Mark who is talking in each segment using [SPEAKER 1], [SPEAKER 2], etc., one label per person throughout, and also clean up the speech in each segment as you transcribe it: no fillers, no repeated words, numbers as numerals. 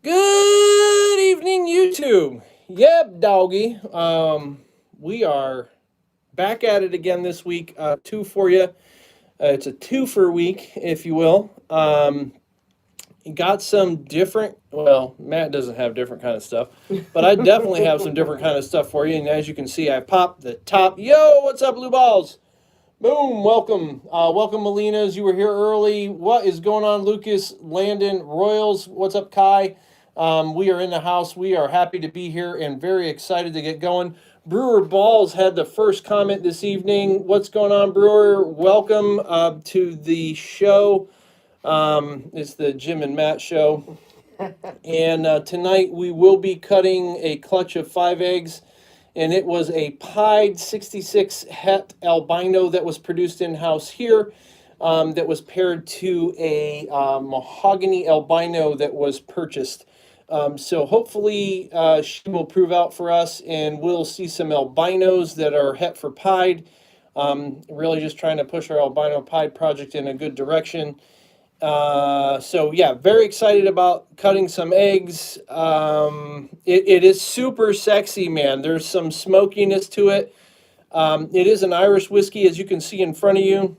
[SPEAKER 1] Good evening, YouTube. Yep, doggy. We are back at it again this week. Two for you. It's a twofer week, if you will. Got some different. Well, Matt doesn't have different kind of stuff, but I definitely have some different kind of stuff for you. And as you can see, I popped the top. Yo, what's up, blue balls? Boom, welcome. Welcome, Melinas. You were here early. What is going on, Lucas, Landon, Royals? What's up, Kai? We are in the house. We are happy to be here and very excited to get going. Brewer Balls had the first comment this evening. What's going on, Brewer? Welcome to the show. It's the Jim and Matt show. And tonight we will be cutting a clutch of 5 eggs. And it was a pied 66 het albino that was produced in-house here, that was paired to a mahogany albino that was purchased. So hopefully she will prove out for us, and we'll see some albinos that are het for pied. Really just trying to push our albino pied project in a good direction. So yeah, very excited about cutting some eggs. It is super sexy, man. There's some smokiness to it. It is an Irish whiskey, as you can see in front of you.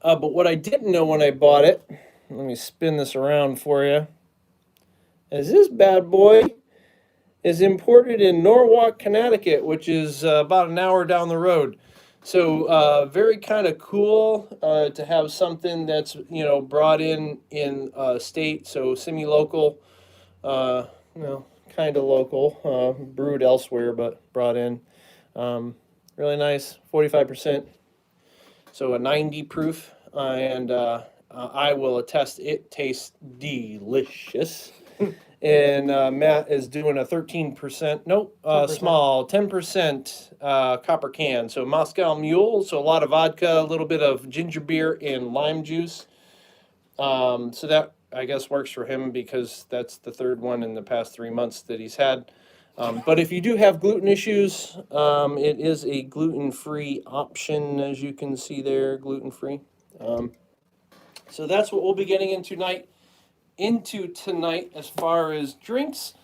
[SPEAKER 1] But what I didn't know when I bought it, let me spin this around for you, is this bad boy is imported in Norwalk, Connecticut, which is about an hour down the road. So very kind of cool to have something that's, brought in state, so semi-local, kind of local, brewed elsewhere, but brought in. Really nice, 45%, so a 90 proof, and I will attest it tastes delicious. And Matt is doing a 13%, nope,
[SPEAKER 2] 10%.
[SPEAKER 1] small, 10% copper can. So Moscow Mule, so a lot of vodka, a little bit of ginger beer and lime juice. So that, I guess, works for him because that's the third one in the past 3 months that he's had. But if you do have gluten issues, it is a gluten-free option, as you can see there, gluten-free. So that's what we'll be getting into tonight as far as drinks,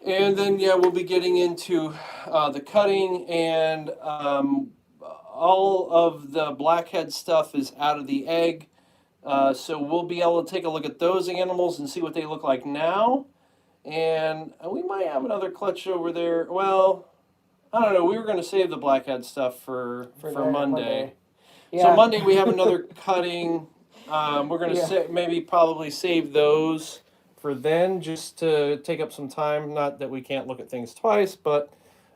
[SPEAKER 1] and then we'll be getting into the cutting, and all of the blackhead stuff is out of the egg, so we'll be able to take a look at those animals and see what they look like now. And we might have another clutch over there. Well, I don't know, we were going to save the blackhead stuff for Monday.
[SPEAKER 2] Yeah.
[SPEAKER 1] So Monday we have another cutting. We're going to probably save those for then, just to take up some time. Not that we can't look at things twice, but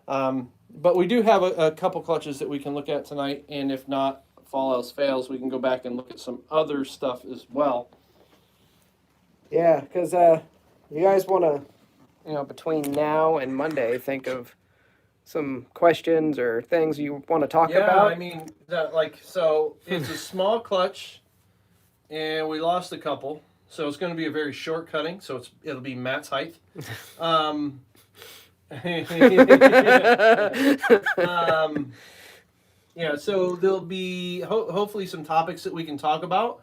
[SPEAKER 1] we do have a couple clutches that we can look at tonight. And if not, if all else fails, we can go back and look at some other stuff as well.
[SPEAKER 2] Yeah, because you guys want to, between now and Monday, think of some questions or things you want to talk about.
[SPEAKER 1] Yeah, I mean, so it's a small clutch. And we lost a couple, so it's going to be a very short cutting. So it'll be Matt's height. So there'll be hopefully some topics that we can talk about.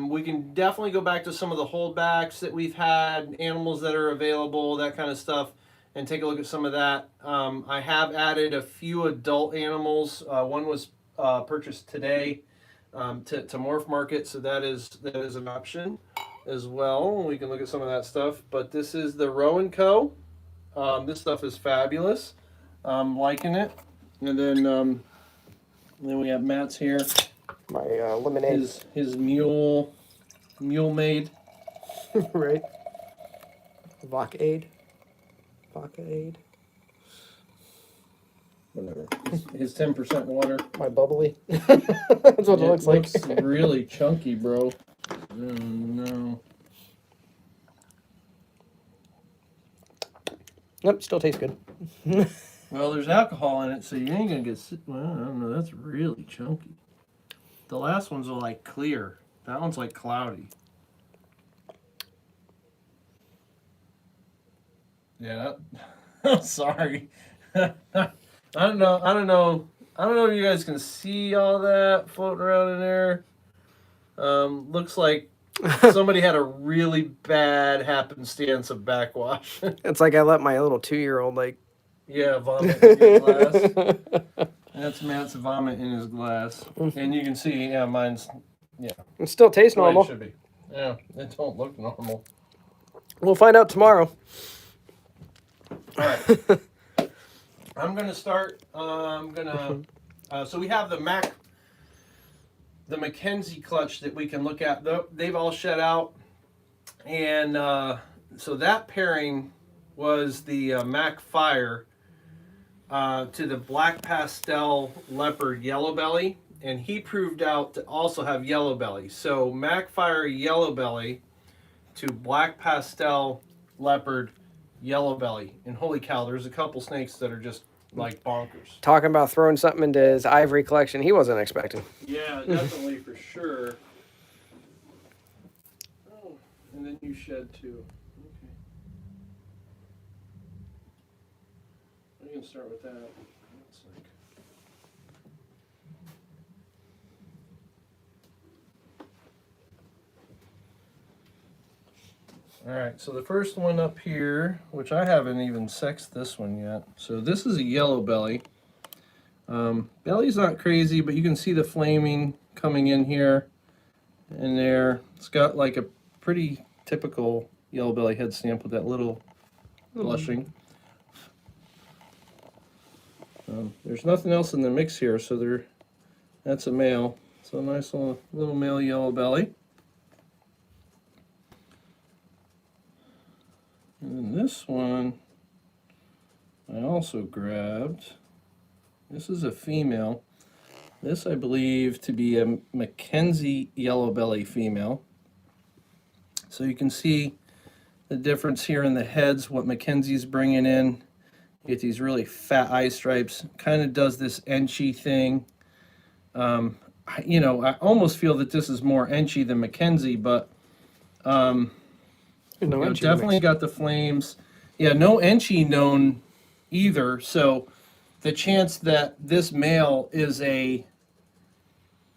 [SPEAKER 1] We can definitely go back to some of the holdbacks that we've had, animals that are available, that kind of stuff, and take a look at some of that. I have added a few adult animals. One was purchased today. To Morph Market, so that is an option as well. We can look at some of that stuff. But this is the Row & Co. This stuff is fabulous. Liking it. And then we have Matt's here.
[SPEAKER 2] My lemonade.
[SPEAKER 1] His mule made.
[SPEAKER 2] Right. Vodka-aid.
[SPEAKER 1] Whatever. His 10% water.
[SPEAKER 2] My bubbly. That's what it looks like.
[SPEAKER 1] Looks really chunky, bro. Oh, no.
[SPEAKER 2] Nope, still tastes good.
[SPEAKER 1] Well, there's alcohol in it, so you ain't gonna get sick. Well, I don't know. That's really chunky. The last one's like clear. That one's like cloudy. Yeah. I'm sorry. I don't know if you guys can see all that floating around in there. Looks like Somebody had a really bad happenstance of backwash.
[SPEAKER 2] It's like I let my little 2-year-old
[SPEAKER 1] Yeah, vomit in your glass. That's Matt's vomit in his glass. And you can see, yeah, mine's, yeah.
[SPEAKER 2] It still tastes
[SPEAKER 1] the way
[SPEAKER 2] normal.
[SPEAKER 1] It should be. Yeah, it don't look normal.
[SPEAKER 2] We'll find out tomorrow.
[SPEAKER 1] All right. I'm going to start, so we have the Mackenzie clutch that we can look at. They've all shed out. And so that pairing was the Mac Fire to the Black Pastel Leopard Yellow Belly, and he proved out to also have yellow belly. So Mac Fire Yellow Belly to Black Pastel Leopard Yellow Belly, and holy cow, there's a couple snakes that are just like bonkers.
[SPEAKER 2] Talking about throwing something into his ivory collection he wasn't expecting.
[SPEAKER 1] Yeah, definitely for sure. Oh, and then you shed too. Okay. We can start with that. That's like... All right, so the first one up here, which I haven't even sexed this one yet. So this is a yellow belly. Belly's not crazy, but you can see the flaming coming in here and there. It's got like a pretty typical yellow belly head stamp with that little blushing. There's nothing else in the mix here, so that's a male. So a nice little male yellow belly. And then this one I also grabbed. This is a female. This I believe to be a Mackenzie yellow belly female. So you can see the difference here in the heads, what Mackenzie's bringing in. You get these really fat eye stripes. Kind of does this enchy thing. I almost feel that this is more enchy than Mackenzie, but definitely got the flames. Yeah, no enchy known either. So the chance that this male is a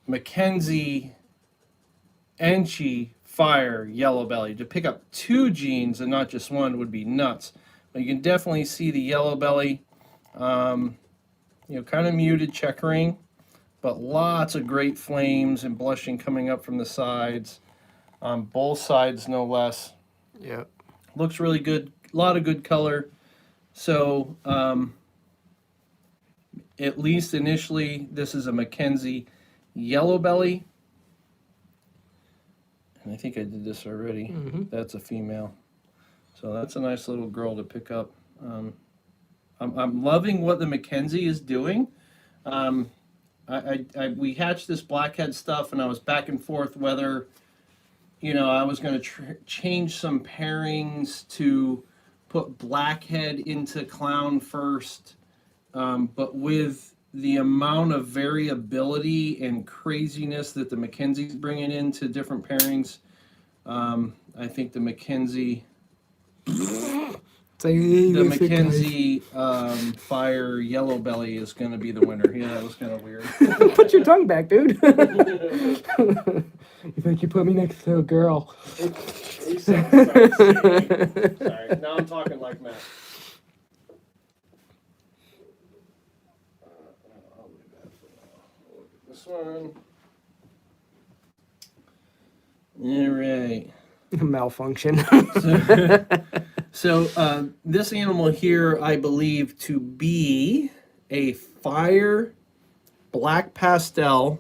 [SPEAKER 1] Mackenzie enchy Fire yellow belly, to pick up 2 genes and not just one would be nuts. But you can definitely see the yellow belly, kind of muted checkering, but lots of great flames and blushing coming up from the sides, on both sides no less.
[SPEAKER 2] Yeah,
[SPEAKER 1] looks really good. A lot of good color. So at least initially, this is a Mackenzie yellow belly. And I think I did this already.
[SPEAKER 2] Mm-hmm.
[SPEAKER 1] That's a female. So that's a nice little girl to pick up. I'm loving what the Mackenzie is doing. We hatched this blackhead stuff, and I was back and forth whether, I was going to change some pairings to put blackhead into clown first, but with the amount of variability and craziness that the Mackenzie's bringing into different pairings, I think the Mackenzie Fire Yellow Belly is going to be the winner. Yeah, that was kind of weird.
[SPEAKER 2] Put your tongue back, dude. You think you put me next to a girl?
[SPEAKER 1] Sorry. Now I'm talking like Matt. This one. All right.
[SPEAKER 2] Malfunction.
[SPEAKER 1] So this animal here, I believe to be a Fire Black Pastel.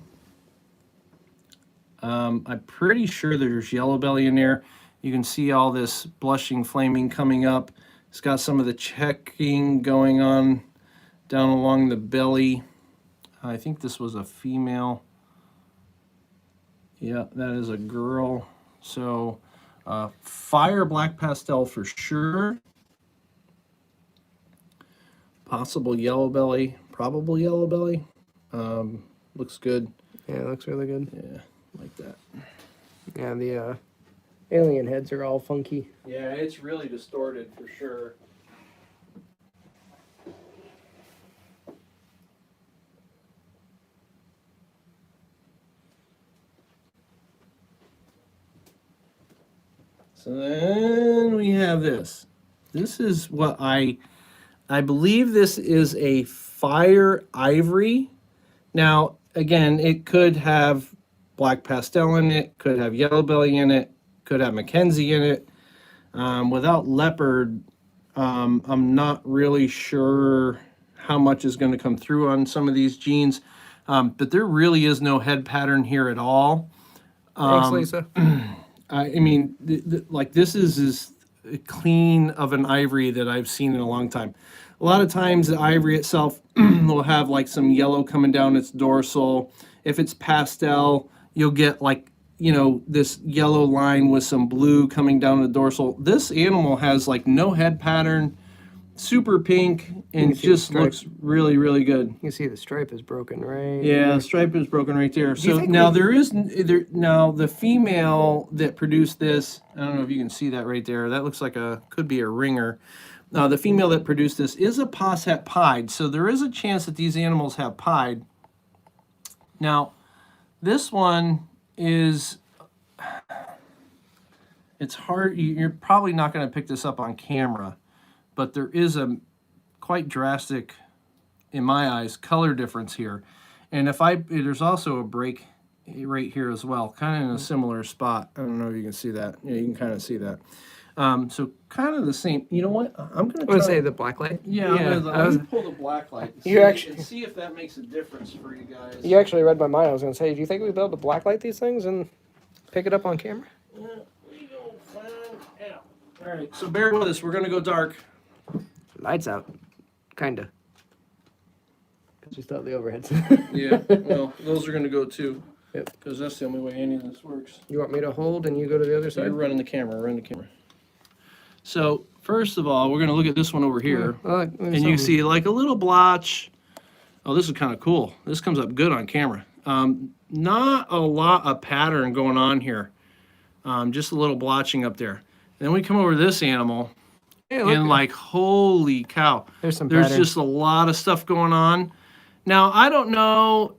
[SPEAKER 1] I'm pretty sure there's yellow belly in there. You can see all this blushing, flaming coming up. It's got some of the checking going on down along the belly. I think this was a female. Yeah, that is a girl. So Fire Black Pastel for sure. Possible yellow belly, probable yellow belly. Looks good.
[SPEAKER 2] Yeah, it looks really good.
[SPEAKER 1] Yeah, like that.
[SPEAKER 2] Yeah, the alien heads are all funky.
[SPEAKER 1] Yeah, it's really distorted for sure. So then we have this. This is what I believe this is a fire ivory. Now, again, it could have black pastel in it, could have yellow belly in it, could have Mackenzie in it. Without leopard, I'm not really sure how much is going to come through on some of these genes, but there really is no head pattern here at all.
[SPEAKER 2] Thanks, Lisa.
[SPEAKER 1] I mean, like this is as clean of an ivory that I've seen in a long time. A lot of times the ivory itself will have like some yellow coming down its dorsal. If it's pastel, you'll get like, you know, this yellow line with some blue coming down the dorsal. This animal has like no head pattern, super pink, and just looks really, really good.
[SPEAKER 2] You see the stripe is broken, right?
[SPEAKER 1] Yeah, the stripe is broken right there. So now now the female that produced this, I don't know if you can see that right there. That looks like could be a ringer. The female that produced this is a posset pied, so there is a chance that these animals have pied. Now, this one is, it's hard, you're probably not going to pick this up on camera, but there is a quite drastic, in my eyes, color difference here. And there's also a break right here as well, kind of in a similar spot. I don't know if you can see that. Yeah, you can kind of see that. So kind of the same. You know what? I'm going to
[SPEAKER 2] say the black light.
[SPEAKER 1] Yeah, I'm going to pull the black light and see if that makes a difference for you guys.
[SPEAKER 2] You actually read my mind. I was going to say, do you think we'd be able to black light these things and pick it up on camera?
[SPEAKER 1] Yeah, we go find out. All right, so bear with us. We're going to go dark.
[SPEAKER 2] Lights out. Kinda. Because we still have the overheads.
[SPEAKER 1] Yeah, well, those are going to go too.
[SPEAKER 2] Yep.
[SPEAKER 1] Because that's the only way any of this works.
[SPEAKER 2] You want me to hold and you go to the other
[SPEAKER 1] So
[SPEAKER 2] side?
[SPEAKER 1] you're running the camera, run the camera. So first of all, we're going to look at this one over here. And you can see like a little blotch. Oh, this is kind of cool. This comes up good on camera. Not a lot of pattern going on here. Just a little blotching up there. And then we come over to this animal. Yeah, and like, holy cow. There's just a lot of stuff going on. Now, I don't know,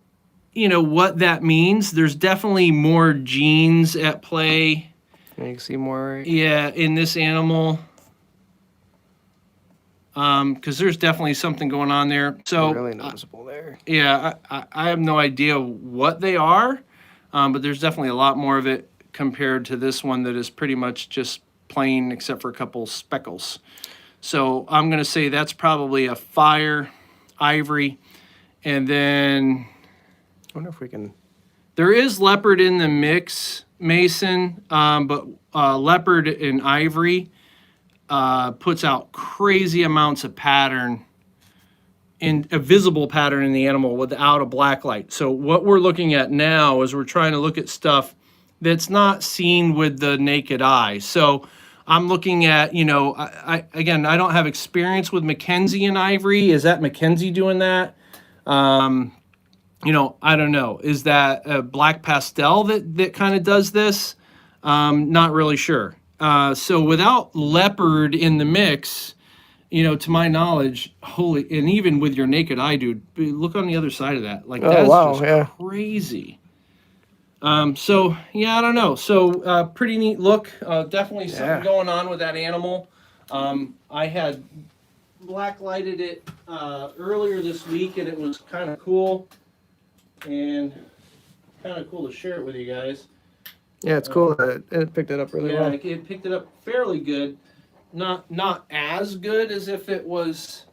[SPEAKER 1] you know, what that means. There's definitely more genes at play.
[SPEAKER 2] You can see more.
[SPEAKER 1] Yeah, in this animal. Because there's definitely something going on there. So
[SPEAKER 2] really noticeable there.
[SPEAKER 1] Yeah, I have no idea what they are, but there's definitely a lot more of it compared to this one that is pretty much just plain except for a couple speckles. So I'm going to say that's probably a fire ivory. And then
[SPEAKER 2] I wonder if we can.
[SPEAKER 1] There is leopard in the mix, Mason, but leopard and ivory puts out crazy amounts of pattern, in a visible pattern in the animal without a black light. So what we're looking at now is we're trying to look at stuff that's not seen with the naked eye. So I'm looking at, you know, I don't have experience with Mackenzie and ivory. Is that Mackenzie doing that? You know, I don't know. Is that a black pastel that kind of does this? Not really sure. So without leopard in the mix, you know, to my knowledge, and even with your naked eye, dude, look on the other side of that. Like, that's just crazy. So, yeah, I don't know. So, pretty neat look. Definitely something going on with that animal. I had black lighted it earlier this week, and it was kind of cool. And kind of cool to share it with you guys.
[SPEAKER 2] Yeah, it's cool that it picked it up really well.
[SPEAKER 1] Yeah, it picked it up fairly good. Not as good as if it was,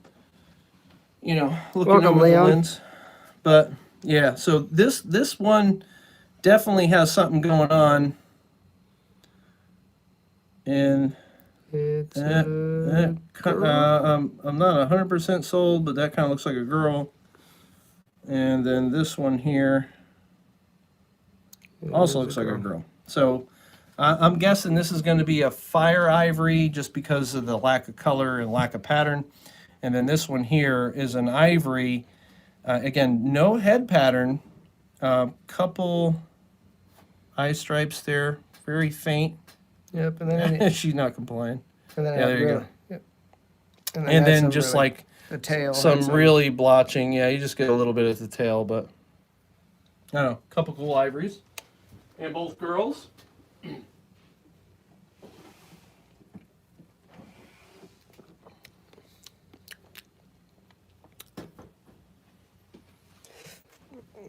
[SPEAKER 1] you know, looking over the lens. But yeah, so this one definitely has something going on. And
[SPEAKER 2] it's
[SPEAKER 1] I'm not 100% sold, but that kind of looks like a girl. And then this one here also looks like a girl. So I'm guessing this is going to be a fire ivory just because of the lack of color and lack of pattern. And then this one here is an ivory. Again, no head pattern. Couple eye stripes there, very faint.
[SPEAKER 2] Yep, and then
[SPEAKER 1] she's not complying.
[SPEAKER 2] And then
[SPEAKER 1] there you go.
[SPEAKER 2] Yep.
[SPEAKER 1] And then just really, like
[SPEAKER 2] the tail,
[SPEAKER 1] some really blotching. Yeah, you just get a little bit at the tail, but I don't know. Couple cool ivories, and both girls.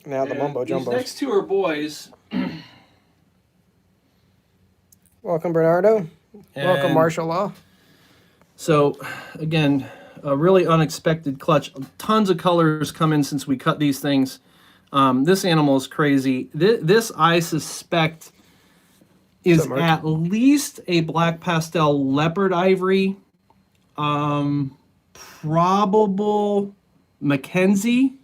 [SPEAKER 2] Now the mumbo
[SPEAKER 1] These
[SPEAKER 2] jumbo.
[SPEAKER 1] next two are boys.
[SPEAKER 2] Welcome, Bernardo. Welcome,
[SPEAKER 1] And
[SPEAKER 2] Martial Law.
[SPEAKER 1] so, again, a really unexpected clutch. Tons of colors come in since we cut these things. This animal is crazy. This I suspect is at least a black pastel leopard ivory. Probable Mackenzie.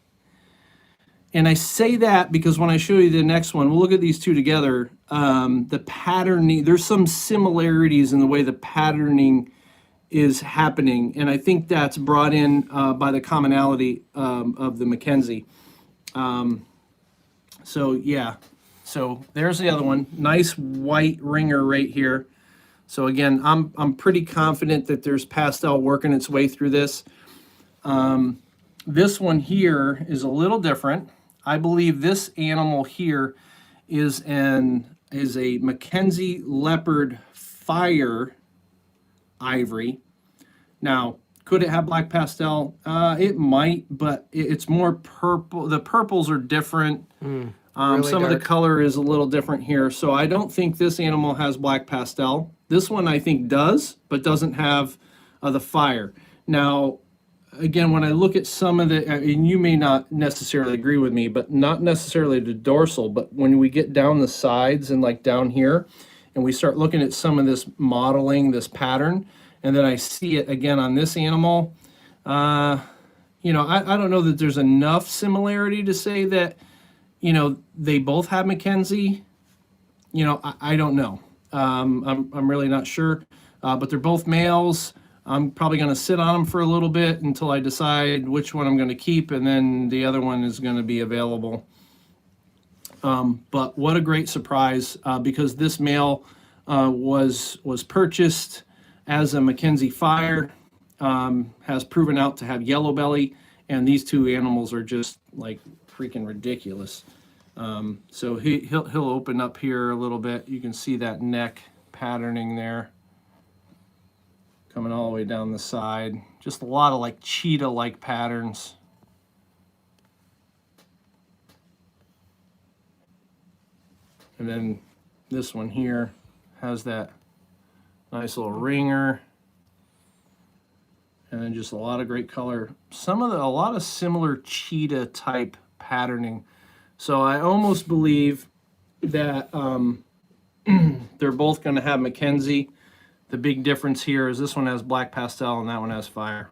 [SPEAKER 1] And I say that because when I show you the next one, we'll look at these two together. The patterning, there's some similarities in the way the patterning is happening. And I think that's brought in by the commonality of the Mackenzie. So yeah, so there's the other one. Nice white ringer right here. So again, I'm pretty confident that there's pastel working its way through this. This one here is a little different. I believe this animal here is a Mackenzie leopard fire ivory. Now, could it have black pastel? It might, but it's more purple. The purples are different.
[SPEAKER 2] Really
[SPEAKER 1] some
[SPEAKER 2] dark.
[SPEAKER 1] of the color is a little different here. So I don't think this animal has black pastel. This one I think does, but doesn't have the fire. Now, again, when I look at some of the, and you may not necessarily agree with me, but not necessarily the dorsal, but when we get down the sides and like down here, and we start looking at some of this modeling, this pattern, and then I see it again on this animal, you know, I don't know that there's enough similarity to say that, you know, they both have Mackenzie. You know, I don't know. I'm really not sure, but they're both males. I'm probably going to sit on them for a little bit until I decide which one I'm going to keep, and then the other one is going to be available. But what a great surprise, because this male was purchased as a Mackenzie Fire, has proven out to have yellow belly, and these two animals are just like freaking ridiculous. So he'll open up here a little bit. You can see that neck patterning there, coming all the way down the side. Just a lot of like cheetah-like patterns. And then this one here has that nice little ringer. And then just a lot of great color. A lot of similar cheetah type patterning. So I almost believe that they're both going to have Mackenzie. The big difference here is this one has black pastel and that one has fire.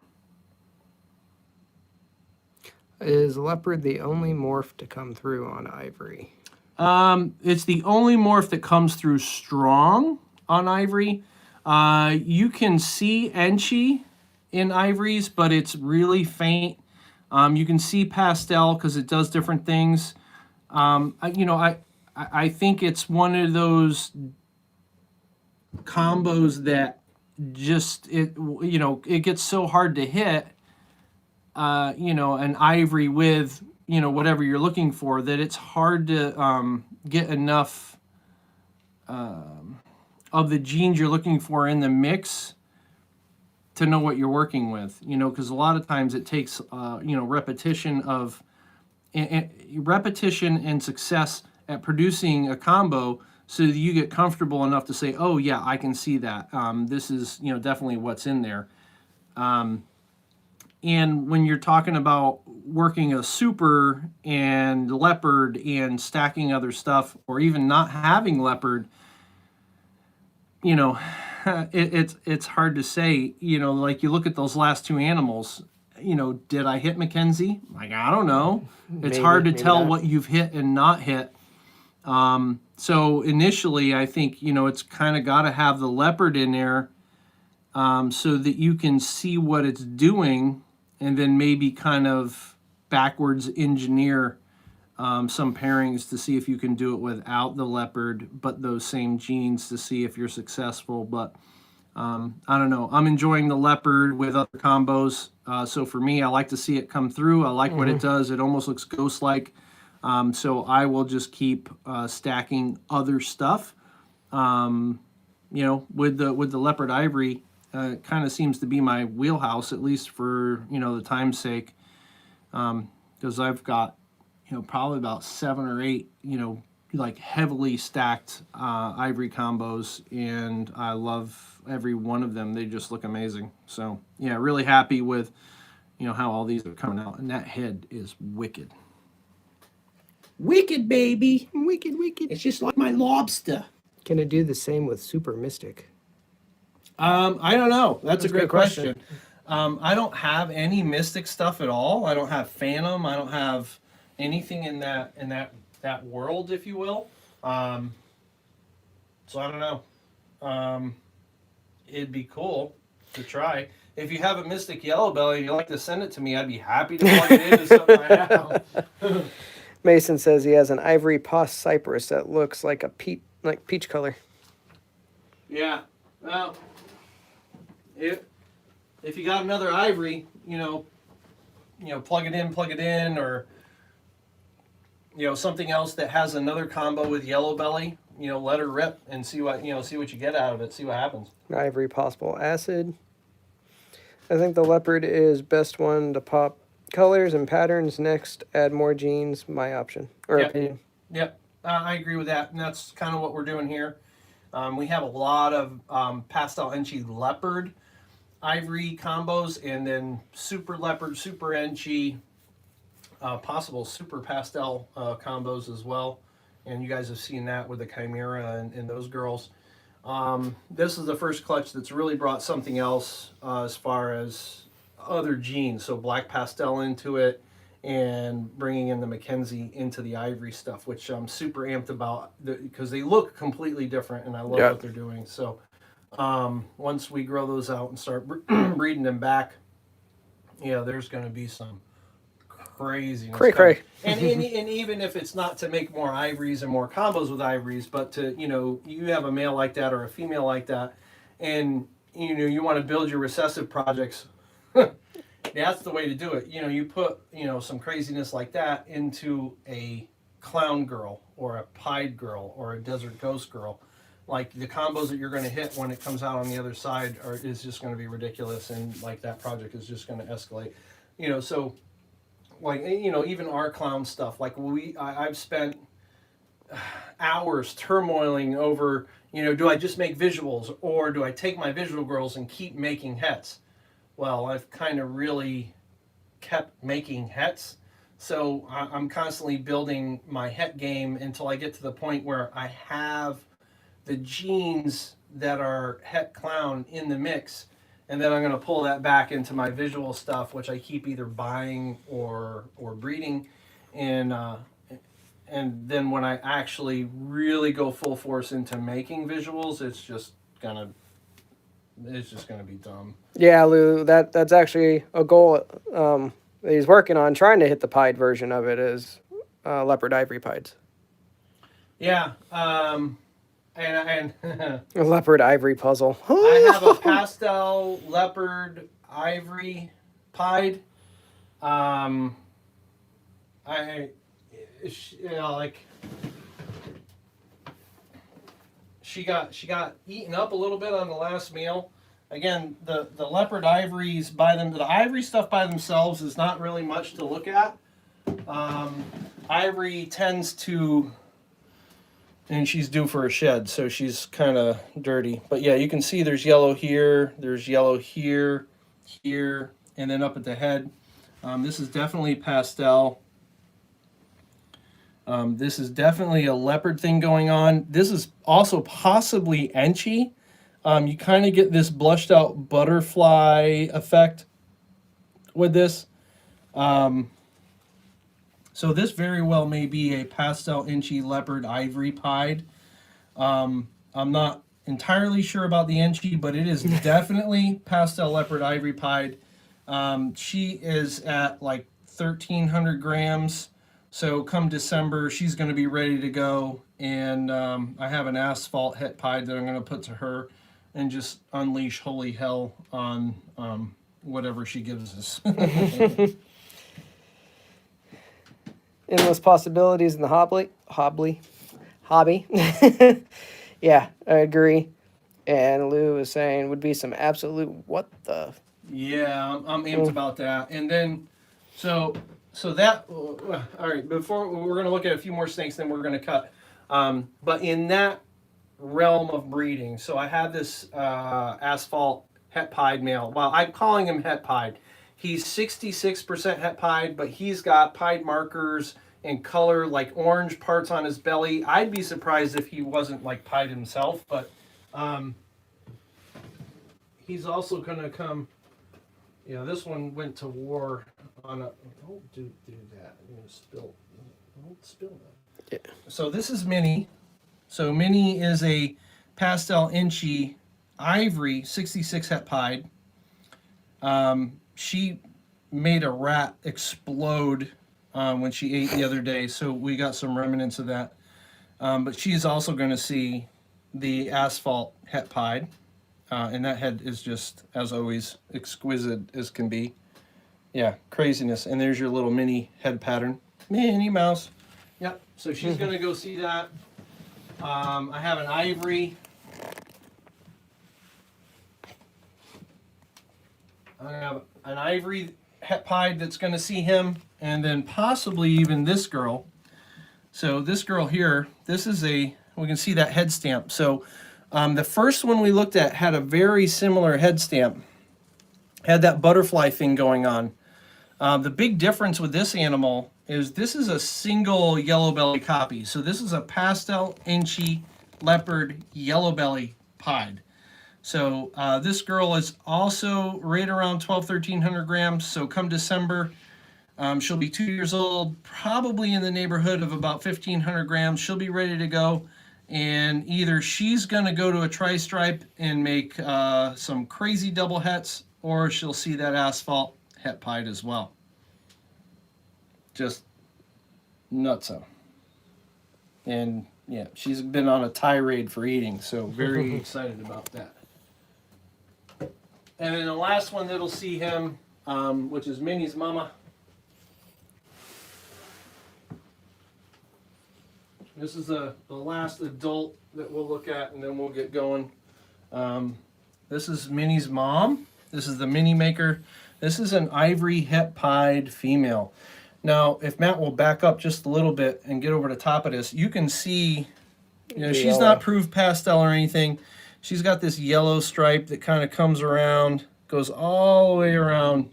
[SPEAKER 2] Is leopard the only morph to come through on ivory?
[SPEAKER 1] It's the only morph that comes through strong on ivory. You can see Enchi in ivories, but it's really faint. You can see pastel because it does different things. I think it's one of those combos that just it gets so hard to hit. An ivory with whatever you're looking for, that it's hard to get enough of the genes you're looking for in the mix to know what you're working with, because a lot of times it takes, repetition and success at producing a combo so that you get comfortable enough to say, oh yeah, I can see that. This is, definitely what's in there. And when you're talking about working a super and leopard and stacking other stuff, or even not having leopard, it's hard to say, like you look at those last two animals, did I hit Mackenzie? Like, I don't know. It's hard to tell
[SPEAKER 2] not.
[SPEAKER 1] what you've hit and not hit. So initially, I think, it's kind of got to have the leopard in there so that you can see what it's doing, and then maybe kind of backwards engineer some pairings to see if you can do it without the leopard, but those same genes to see if you're successful. But I don't know. I'm enjoying the leopard with other combos. So for me, I like to see it come through. I like what it does. It almost looks ghost-like. So I will just keep stacking other stuff. With the leopard ivory, it kind of seems to be my wheelhouse, at least for the time's sake, because I've got probably about 7 or 8, like heavily stacked ivory combos, and I love every one of them. They just look amazing. So yeah, really happy with how all these are coming out, and that head is wicked. Wicked, baby, wicked, wicked. It's just like my lobster.
[SPEAKER 2] Can it do the same with Super Mystic?
[SPEAKER 1] I don't know. That's a great question. I don't have any Mystic stuff at all. I don't have Phantom. I don't have anything in that world, if you will. So I don't know. It'd be cool to try. If you have a Mystic Yellow Belly and you'd like to send it to me, I'd be happy to plug it into something I have.
[SPEAKER 2] Mason says he has an ivory pos cypress that looks like a peach color.
[SPEAKER 1] Yeah. Well, if you got another ivory, plug it in, or something else that has another combo with Yellow Belly, let her rip and see what you get out of it. See what happens.
[SPEAKER 2] Ivory possible acid. I think the leopard is best one to pop colors and patterns next. Add more genes. My option or opinion.
[SPEAKER 1] Yep, I agree with that, and that's kind of what we're doing here. We have a lot of pastel Enchi leopard ivory combos, and then super leopard, super Enchi, possible super pastel combos as well. And you guys have seen that with the Chimera and those girls. This is the first clutch that's really brought something else as far as other genes. So black pastel into it, and bringing in the Mackenzie into the ivory stuff, which I'm super amped about because they look completely different, and I love what they're doing. So once we grow those out and start breeding them back, there's going to be some craziness.
[SPEAKER 2] Cray.
[SPEAKER 1] And even if it's not to make more ivories and more combos with ivories, but to, you have a male like that or a female like that, and, you want to build your recessive projects, that's the way to do it. You put, some craziness like that into a clown girl or a pied girl or a desert ghost girl. Like, the combos that you're going to hit when it comes out on the other side is just going to be ridiculous, and like that project is just going to escalate. So like, even our clown stuff, like I've spent hours turmoiling over, do I just make visuals, or do I take my visual girls and keep making hets? Well, I've kind of really kept making hets, so I'm constantly building my het game until I get to the point where I have the genes that are het clown in the mix, and then I'm going to pull that back into my visual stuff, which I keep either buying or breeding, and then when I actually really go full force into making visuals, it's just gonna be dumb.
[SPEAKER 2] Yeah, Lou, that's actually a goal that he's working on, trying to hit the pied version of it, is leopard ivory pieds.
[SPEAKER 1] Yeah, and
[SPEAKER 2] a leopard ivory puzzle.
[SPEAKER 1] I have a pastel leopard ivory pied. She got eaten up a little bit on the last meal. Again, the leopard ivories the ivory stuff by themselves is not really much to look at. Ivory tends to, and she's due for a shed, so she's kind of dirty. But yeah, you can see there's yellow here, here, and then up at the head. This is definitely pastel. This is definitely a leopard thing going on. This is also possibly Enchi. You kind of get this blushed out butterfly effect with this. So this very well may be a pastel Enchi leopard ivory pied. I'm not entirely sure about the Enchi, but it is definitely pastel leopard ivory pied. She is at like 1,300 grams. So come December, she's going to be ready to go. And I have an asphalt het pied that I'm going to put to her and just unleash holy hell on whatever she gives us.
[SPEAKER 2] Endless possibilities in the hobby. Yeah, I agree. And Lou was saying would be some absolute what the.
[SPEAKER 1] Yeah, I'm amped about that. And then, so so that, all right, before we're going to look at a few more snakes, then we're going to cut. But in that realm of breeding, so I have this asphalt het pied male. Well, I'm calling him het pied. He's 66% het pied, but he's got pied markers and color like orange parts on his belly. I'd be surprised if he wasn't like pied himself, but he's also going to come. Yeah, this one went to war on a. Don't do that. I'm gonna spill. Don't spill that.
[SPEAKER 2] Yeah.
[SPEAKER 1] So this is Minnie. So Minnie is a pastel inchy ivory 66 het pied. She made a rat explode when she ate the other day, so we got some remnants of that. But she's also going to see the asphalt het pied. And that head is just, as always, exquisite as can be. Yeah, craziness. And there's your little mini head pattern. Minnie Mouse. Yep, so she's going to go see that. I have an ivory. I have an ivory het pied that's going to see him. And then possibly even this girl. So this girl here, this is we can see that head stamp. So the first one we looked at had a very similar head stamp, had that butterfly thing going on. The big difference with this animal is this is a single yellow belly copy. So this is a pastel inchy leopard yellow belly pied. So this girl is also right around 1,300 grams. So come December, she'll be 2 years old, probably in the neighborhood of about 1,500 grams. She'll be ready to go. And either she's going to go to a tri-stripe and make some crazy double hets, or she'll see that asphalt het pied as well. Just nutso. And yeah, she's been on a tirade for eating, so very excited about that. And then the last one that'll see him, which is Minnie's mama. This is the last adult that we'll look at, and then we'll get going. This is Minnie's mom. This is the Minnie maker. This is an ivory het pied female. Now, if Matt will back up just a little bit and get over the top of this, you can see, she's not proof pastel or anything. She's got this yellow stripe that kind of comes around, goes all the way around,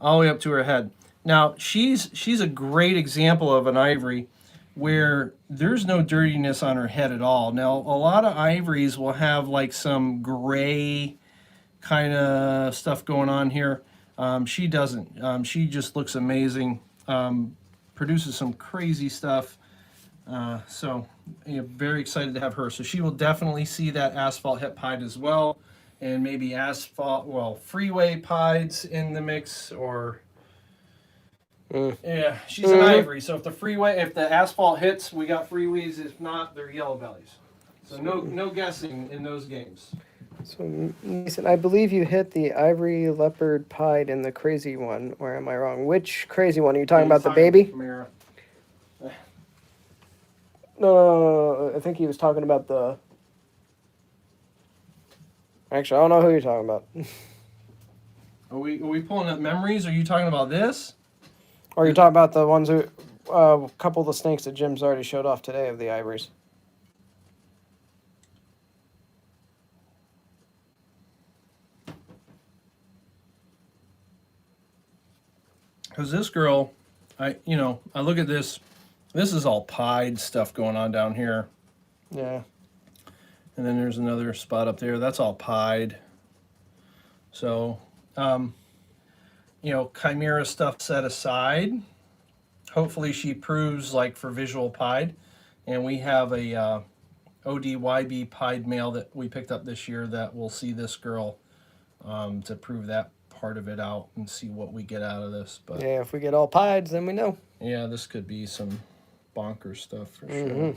[SPEAKER 1] all the way up to her head. Now, she's a great example of an ivory where there's no dirtiness on her head at all. Now, a lot of ivories will have like some gray kind of stuff going on here. She doesn't. She just looks amazing. Produces some crazy stuff. So very excited to have her. So she will definitely see that asphalt het pied as well. And maybe freeway pieds in the mix, or yeah, she's an ivory. So if the asphalt hits, we got freeways. If not, they're yellow bellies. So no guessing in those games.
[SPEAKER 2] So, Mason, I believe you hit the ivory leopard pied in the crazy one, or am I wrong? Which crazy one? Are you talking about the baby? No, I think he was talking about the... Actually, I don't know who you're talking about.
[SPEAKER 1] Are we pulling up memories? Are you talking about this?
[SPEAKER 2] Or are you talking about the ones who... a couple of the snakes that Jim's already showed off today of the ivories?
[SPEAKER 1] Because this girl, I look at this. This is all pied stuff going on down here.
[SPEAKER 2] Yeah.
[SPEAKER 1] And then there's another spot up there. That's all pied. So, chimera stuff set aside. Hopefully she proves like for visual pied. And we have a ODYB pied male that we picked up this year that will see this girl to prove that part of it out and see what we get out of this. But
[SPEAKER 2] yeah, if we get all pieds, then we know.
[SPEAKER 1] Yeah, this could be some bonker stuff for sure.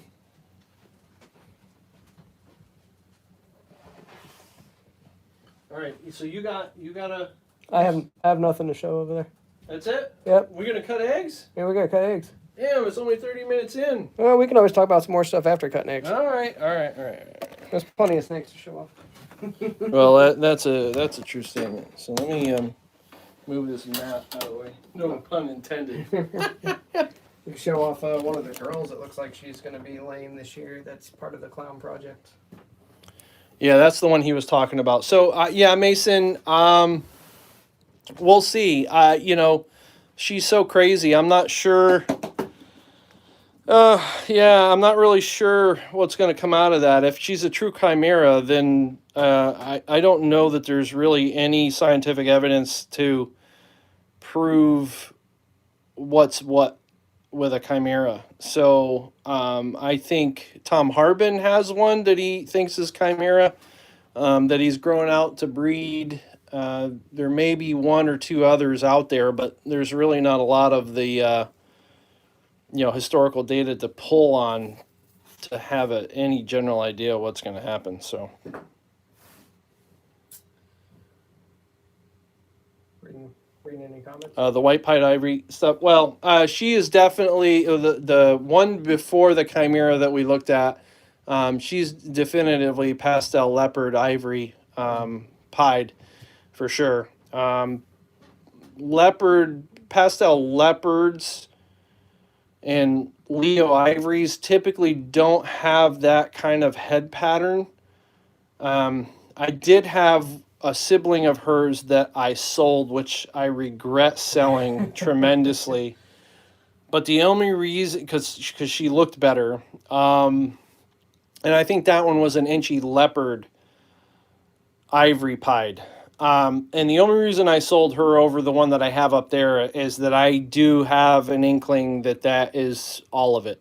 [SPEAKER 1] All right, so you got a.
[SPEAKER 2] I have nothing to show over there.
[SPEAKER 1] That's it?
[SPEAKER 2] Yep.
[SPEAKER 1] We're gonna cut eggs?
[SPEAKER 2] Yeah, we gotta cut eggs.
[SPEAKER 1] Damn, it's only 30 minutes in.
[SPEAKER 2] Well, we can always talk about some more stuff after cutting eggs.
[SPEAKER 1] All right.
[SPEAKER 2] There's plenty of snakes to show off.
[SPEAKER 1] Well, that's a true statement. So let me move this mat out of the way. No pun intended.
[SPEAKER 2] We show off one of the girls. It looks like she's going to be lame this year. That's part of the clown project.
[SPEAKER 1] Yeah, that's the one he was talking about. So, yeah, Mason, we'll see. You know, she's so crazy. I'm not sure. Yeah, I'm not really sure what's going to come out of that. If she's a true chimera, then I don't know that there's really any scientific evidence to prove what's what with a chimera. So I think Tom Harbin has one that he thinks is chimera, that he's growing out to breed. There may be one or two others out there, but there's really not a lot of the historical data to pull on to have any general idea what's going to happen. So
[SPEAKER 2] reading any comments?
[SPEAKER 1] the white pied ivory stuff. Well, she is definitely the one before the chimera that we looked at. She's definitively pastel leopard ivory pied for sure. Pastel leopards and Leo ivories typically don't have that kind of head pattern. I did have a sibling of hers that I sold, which I regret selling tremendously. But the only reason, because she looked better, and I think that one was an inchy leopard ivory pied. And the only reason I sold her over the one that I have up there is that I do have an inkling that is all of it.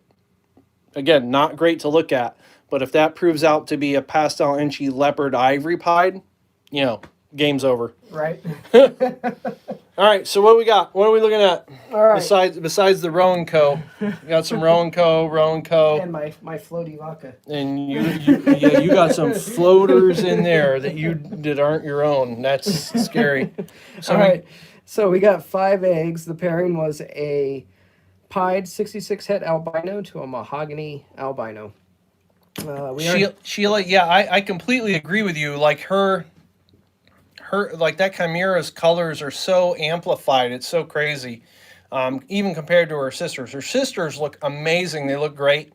[SPEAKER 1] Again, not great to look at, but if that proves out to be a pastel inchy leopard ivory pied, game's over.
[SPEAKER 2] Right.
[SPEAKER 1] All right, so what we got? What are we looking at?
[SPEAKER 2] All right.
[SPEAKER 1] Besides the Rowan Co. We got some Rowan Co.
[SPEAKER 2] And my floaty vodka.
[SPEAKER 1] And you got some floaters in there that aren't your own. That's scary. So
[SPEAKER 2] all right. So we got 5 eggs. The pairing was a pied 66 het albino to a mahogany albino.
[SPEAKER 1] Sheila, yeah, I completely agree with you. Like her like that chimera's colors are so amplified. It's so crazy. Even compared to her sisters. Her sisters look amazing. They look great.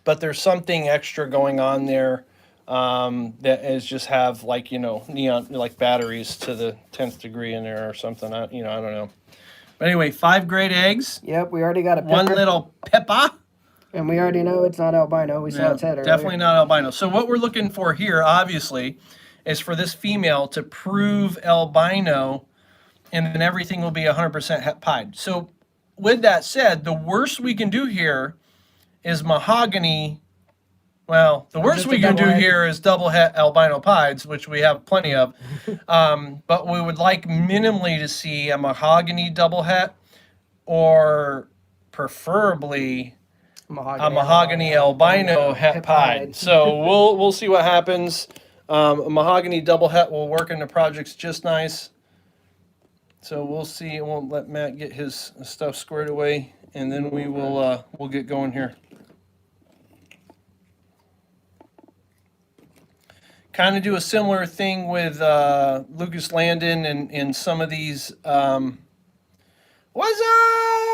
[SPEAKER 1] But there's something extra going on there that is just have neon like batteries to the 10th degree in there or something. I don't know. But anyway, 5 great eggs.
[SPEAKER 2] Yep, we already got a pepper.
[SPEAKER 1] One little peppa.
[SPEAKER 2] And we already know it's not albino. We saw its head earlier.
[SPEAKER 1] Definitely not albino. So what we're looking for here, obviously, is for this female to prove albino, and then everything will be 100% pied. So with that said, the worst we can do here is mahogany. Well, the worst we can do here is double het albino pieds, which we have plenty of. But we would like minimally to see a mahogany double het, or preferably a mahogany albino het pied. So we'll see what happens. A mahogany double het will work in the projects just nice. So we'll see. We'll let Matt get his stuff squared away, and then we'll get going here. Kind of do a similar thing with Lucas Landon and some of these. What's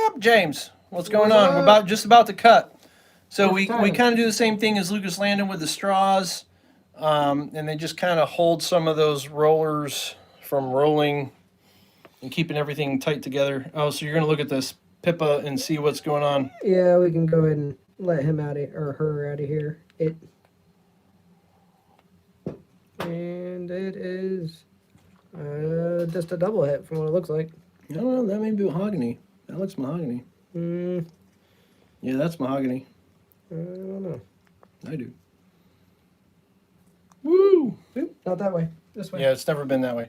[SPEAKER 1] up, James? What's going on? We're just about to cut. So we kind of do the same thing as Lucas Landon with the straws. And they just kind of hold some of those rollers from rolling and keeping everything tight together. Oh, so you're going to look at this Pippa and see what's going on.
[SPEAKER 2] Yeah, we can go ahead and let him out or her out of here. And it is just a double het from what it looks like.
[SPEAKER 1] I don't know, that may be mahogany. That looks mahogany. Yeah, that's mahogany.
[SPEAKER 2] I don't know.
[SPEAKER 1] I do. Woo!
[SPEAKER 2] Oop, not that way. This way.
[SPEAKER 1] Yeah, it's never been that way.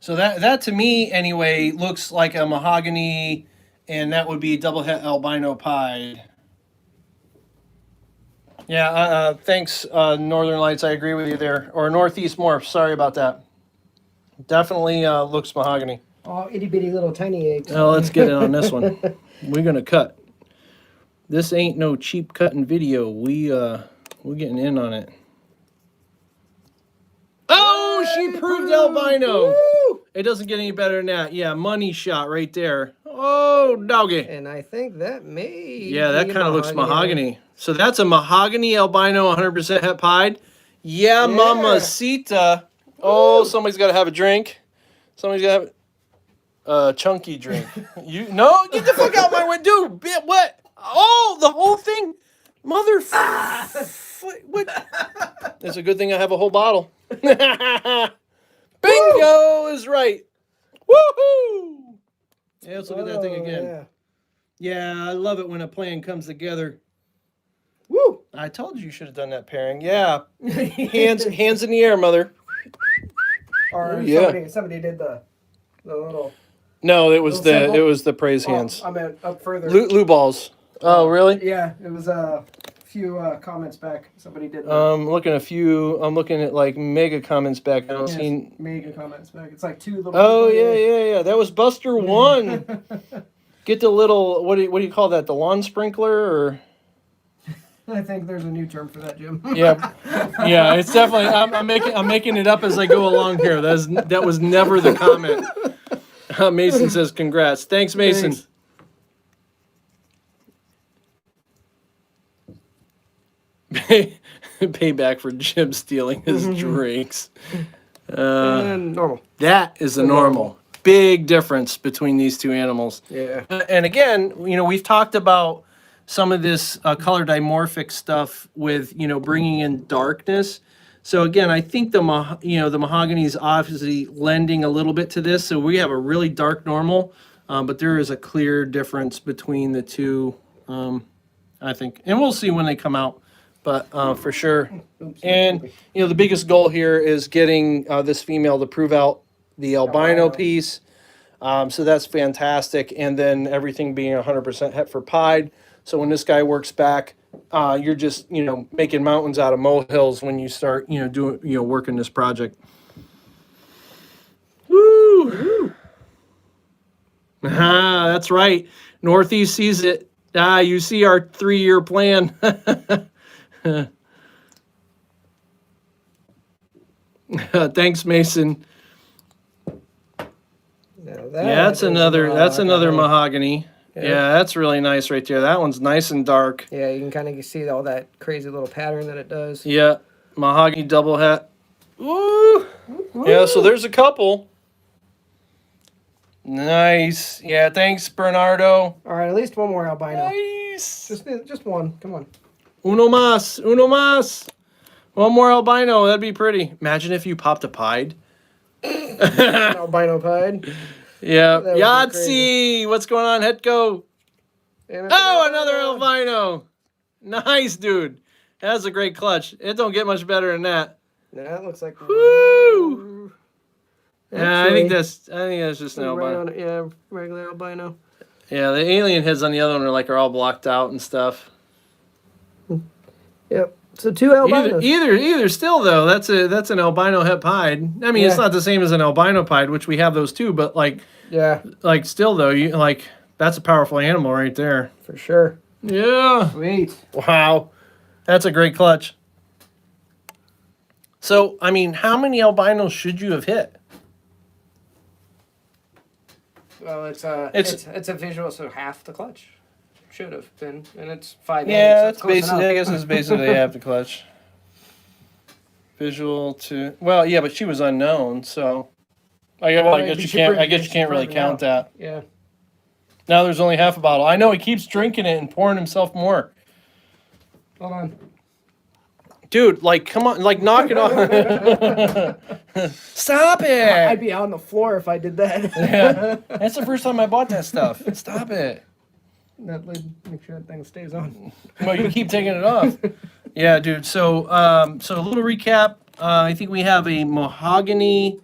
[SPEAKER 1] So that to me, anyway, looks like a mahogany, and that would be double het albino pied. Yeah, thanks, Northern Lights. I agree with you there. Or Northeast Morph. Sorry about that. Definitely looks mahogany.
[SPEAKER 2] Oh, itty bitty little tiny eggs.
[SPEAKER 1] Oh, let's get in on this one. We're gonna cut. This ain't no cheap cutting video. We're getting in on it. Oh, she proved albino.
[SPEAKER 2] Woo!
[SPEAKER 1] It doesn't get any better than that. Yeah, money shot right there. Oh, doggy.
[SPEAKER 2] And I think that may.
[SPEAKER 1] Yeah, that kind of looks mahogany. So that's a mahogany albino 100% het pied. Yeah, mamacita. Oh, somebody's got to have a drink. Somebody's got to have a chunky drink. No, get the fuck out of my way, dude. What? Oh, the whole thing. Mother. What? It's a good thing I have a whole bottle. Bingo is right. Woohoo! Yeah, let's look at that thing again. Yeah, I love it when a plan comes together.
[SPEAKER 2] Woo!
[SPEAKER 1] I told you should have done that pairing. Yeah. Hands in the air, mother.
[SPEAKER 2] Or somebody did the little.
[SPEAKER 1] No, it was the praise hands.
[SPEAKER 2] I meant up further.
[SPEAKER 1] Lou balls. Oh, really?
[SPEAKER 2] Yeah, it was a few comments back. Somebody did that.
[SPEAKER 1] I'm looking at like mega comments back. I don't see
[SPEAKER 2] mega comments back. It's like 2 little.
[SPEAKER 1] Oh yeah. That was Buster 1. Get the little what do you call that? The lawn sprinkler or?
[SPEAKER 2] I think there's a new term for that, Jim.
[SPEAKER 1] Yeah. It's definitely. I'm making it up as I go along here. That was never the comment. Mason says congrats. Thanks, Mason. Thanks. Payback for Jim stealing his drinks.
[SPEAKER 2] Normal.
[SPEAKER 1] That is a normal. Big difference between these two animals.
[SPEAKER 2] Yeah.
[SPEAKER 1] And again, we've talked about some of this color dimorphic stuff with, bringing in darkness. So again, I think the mahogany is obviously lending a little bit to this. So we have a really dark normal, but there is a clear difference between the two, I think. And we'll see when they come out. But for sure. And, the biggest goal here is getting this female to prove out the albino piece. So that's fantastic. And then everything being 100% het for pied. So when this guy works back, you're just, making mountains out of molehills when you start, working this project. Woo! That's right. Northeast sees it. You see our 3-year plan. Thanks, Mason. That's another mahogany. Yeah, that's really nice right there. That one's nice and dark.
[SPEAKER 2] Yeah, you can kind of see all that crazy little pattern that it does.
[SPEAKER 1] Yeah, mahogany double het. Woo! Yeah, so there's a couple. Nice. Yeah, thanks, Bernardo.
[SPEAKER 2] All right, at least one more albino.
[SPEAKER 1] Nice.
[SPEAKER 2] Just one. Come on.
[SPEAKER 1] Uno más. One more albino. That'd be pretty. Imagine if you popped a pied.
[SPEAKER 2] Albino pied.
[SPEAKER 1] Yeah. Yahtzee. What's going on, Hetko? Another albino. Nice, dude. That's a great clutch. It don't get much better than that.
[SPEAKER 2] That looks like.
[SPEAKER 1] Woo! Yeah, I think that's just an albino.
[SPEAKER 2] Yeah, regular albino.
[SPEAKER 1] Yeah, the alien heads on the other one are all blocked out and stuff.
[SPEAKER 2] Yep. So 2 albinos.
[SPEAKER 1] Either still though, that's an albino het pied. I mean, it's not the same as an albino pied, which we have those too, but still though, that's a powerful animal right there.
[SPEAKER 2] For sure.
[SPEAKER 1] Yeah.
[SPEAKER 2] Sweet.
[SPEAKER 1] Wow. That's a great clutch. So, I mean, how many albinos should you have hit?
[SPEAKER 2] Well, it's a visual, so half the clutch. Should have been, and it's 5
[SPEAKER 1] Yeah, that's basically. I guess it's basically half the clutch. Visual to but she was unknown, so I guess you can't really count that.
[SPEAKER 2] Yeah.
[SPEAKER 1] Now there's only half a bottle. I know he keeps drinking it and pouring himself more.
[SPEAKER 2] Hold on.
[SPEAKER 1] Dude, come on, knock it off. Stop it!
[SPEAKER 2] I'd be out on the floor if I did that.
[SPEAKER 1] Yeah, that's the first time I bought that stuff. Stop it.
[SPEAKER 2] That lid, make sure that thing stays on.
[SPEAKER 1] Well, you keep taking it off. Yeah, dude. So a little recap. I think we have a mahogany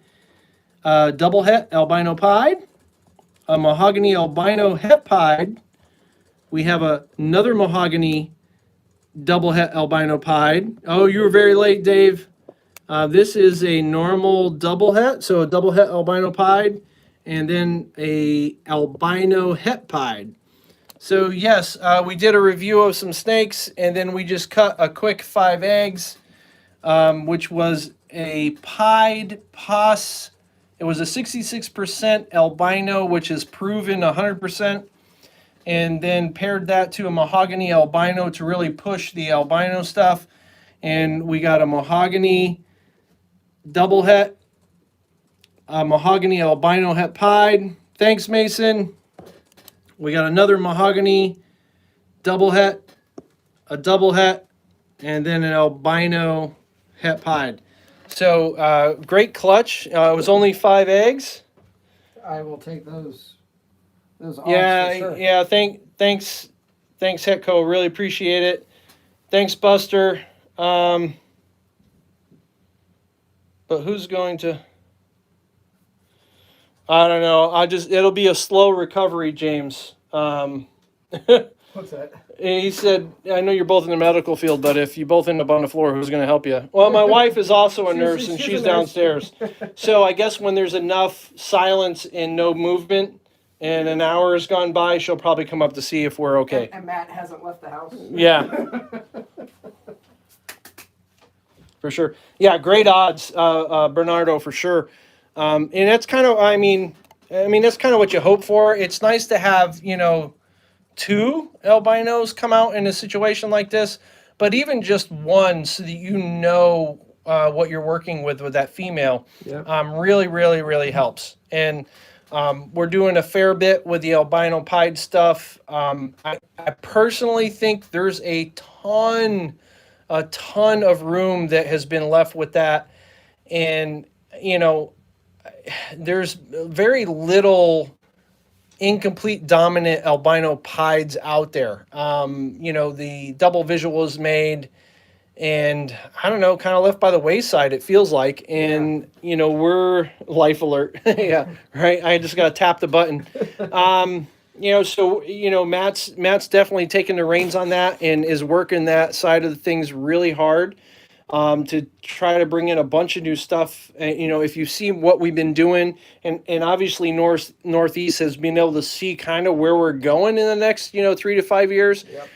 [SPEAKER 1] double het albino pied, a mahogany albino het pied. We have another mahogany double het albino pied. Oh, you were very late, Dave. This is a normal double het, so a double het albino pied, and then a albino het pied. So yes, we did a review of some snakes, and then we just cut a quick 5 eggs, which was a pied pos It was a 66% albino, which is proven 100%, and then paired that to a mahogany albino to really push the albino stuff. And we got a mahogany double het, a mahogany albino het pied. Thanks, Mason. We got another mahogany double het, a double het, and then an albino het pied. So great clutch. It was only 5 eggs.
[SPEAKER 2] I will take those odds
[SPEAKER 1] Yeah,
[SPEAKER 2] for sure.
[SPEAKER 1] yeah. Thanks, Hetco. Really appreciate it. Thanks, Buster. But who's going to? I don't know. It'll be a slow recovery, James.
[SPEAKER 2] What's that?
[SPEAKER 1] He said, I know you're both in the medical field, but if you both end up on the floor, who's going to help you? Well, my wife is also a nurse, and she's
[SPEAKER 2] a nurse.
[SPEAKER 1] downstairs. So I guess when there's enough silence and no movement, and an hour has gone by, she'll probably come up to see if we're okay.
[SPEAKER 2] And Matt hasn't left the house.
[SPEAKER 1] Yeah. For sure. Yeah, great odds, Bernardo, for sure. And that's kind of, I mean, that's kind of what you hope for. It's nice to have, 2 albinos come out in a situation like this, but even just one, so that you know what you're working with that female, really, really, really helps. And we're doing a fair bit with the albino pied stuff. I personally think there's a ton of room that has been left with that. And, there's very little incomplete dominant albino pieds out there. The double visual is made, and I don't know, kind of left by the wayside, it feels like. And, we're life alert. Yeah, right. I just got to tap the button. Matt's definitely taking the reins on that and is working that side of the things really hard. To try to bring in a bunch of new stuff. If you see what we've been doing, and obviously Northeast has been able to see kind of where we're going in the next, 3 to 5 years. Yep.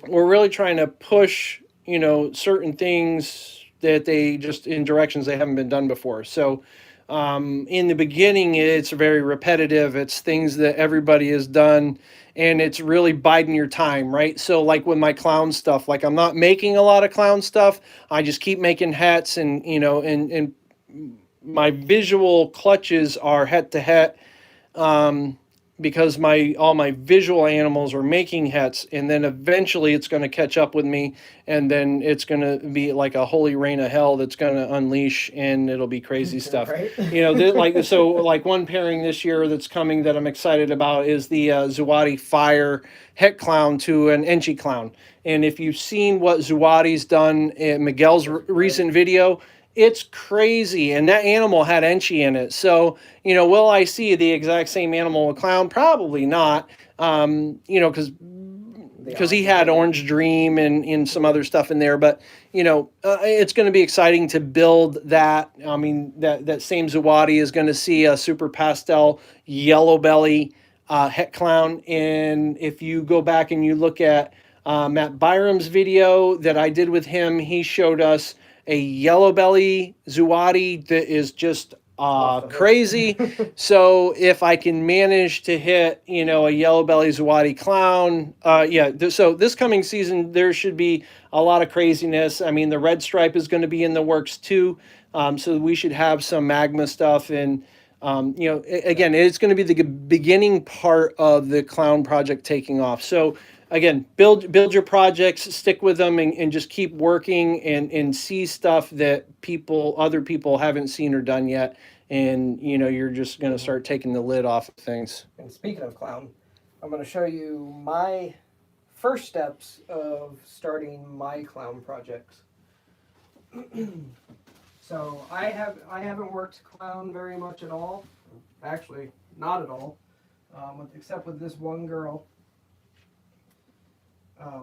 [SPEAKER 1] We're really trying to push, certain things that they just in directions they haven't been done before. So in the beginning, it's very repetitive. It's things that everybody has done, and it's really biding your time, right? So like with my clown stuff, like I'm not making a lot of clown stuff. I just keep making hats, and and my visual clutches are het to het, because all my visual animals are making hets, and then eventually it's going to catch up with me, and then it's going to be like a holy rain of hell that's going to unleash, and it'll be crazy stuff.
[SPEAKER 2] Right?
[SPEAKER 1] Like one pairing this year that's coming that I'm excited about is the Zuwadi Fire Het Clown to an Enchi Clown. And if you've seen what Zuwadi's done in Miguel's recent video, it's crazy, and that animal had Enchi in it. So, will I see the exact same animal with clown? Probably not. Because he had Orange Dream and some other stuff in there. But it's going to be exciting to build that. I mean, that same Zawadi is going to see a super pastel yellow belly het clown. And if you go back and you look at Matt Byram's video that I did with him, he showed us a yellow belly Zuwadi that is just crazy. So if I can manage to hit, a yellow belly Zuwadi clown, so this coming season, there should be a lot of craziness. I mean, the red stripe is going to be in the works too. So we should have some magma stuff. And, again, it's going to be the beginning part of the clown project taking off. So again, build your projects, stick with them, and just keep working and see stuff that other people haven't seen or done yet. And, you're just going to start taking the lid off of things.
[SPEAKER 2] And speaking of clown, I'm going to show you my first steps of starting my clown projects. So I haven't worked clown very much at all. Actually, not at all, except with this one girl.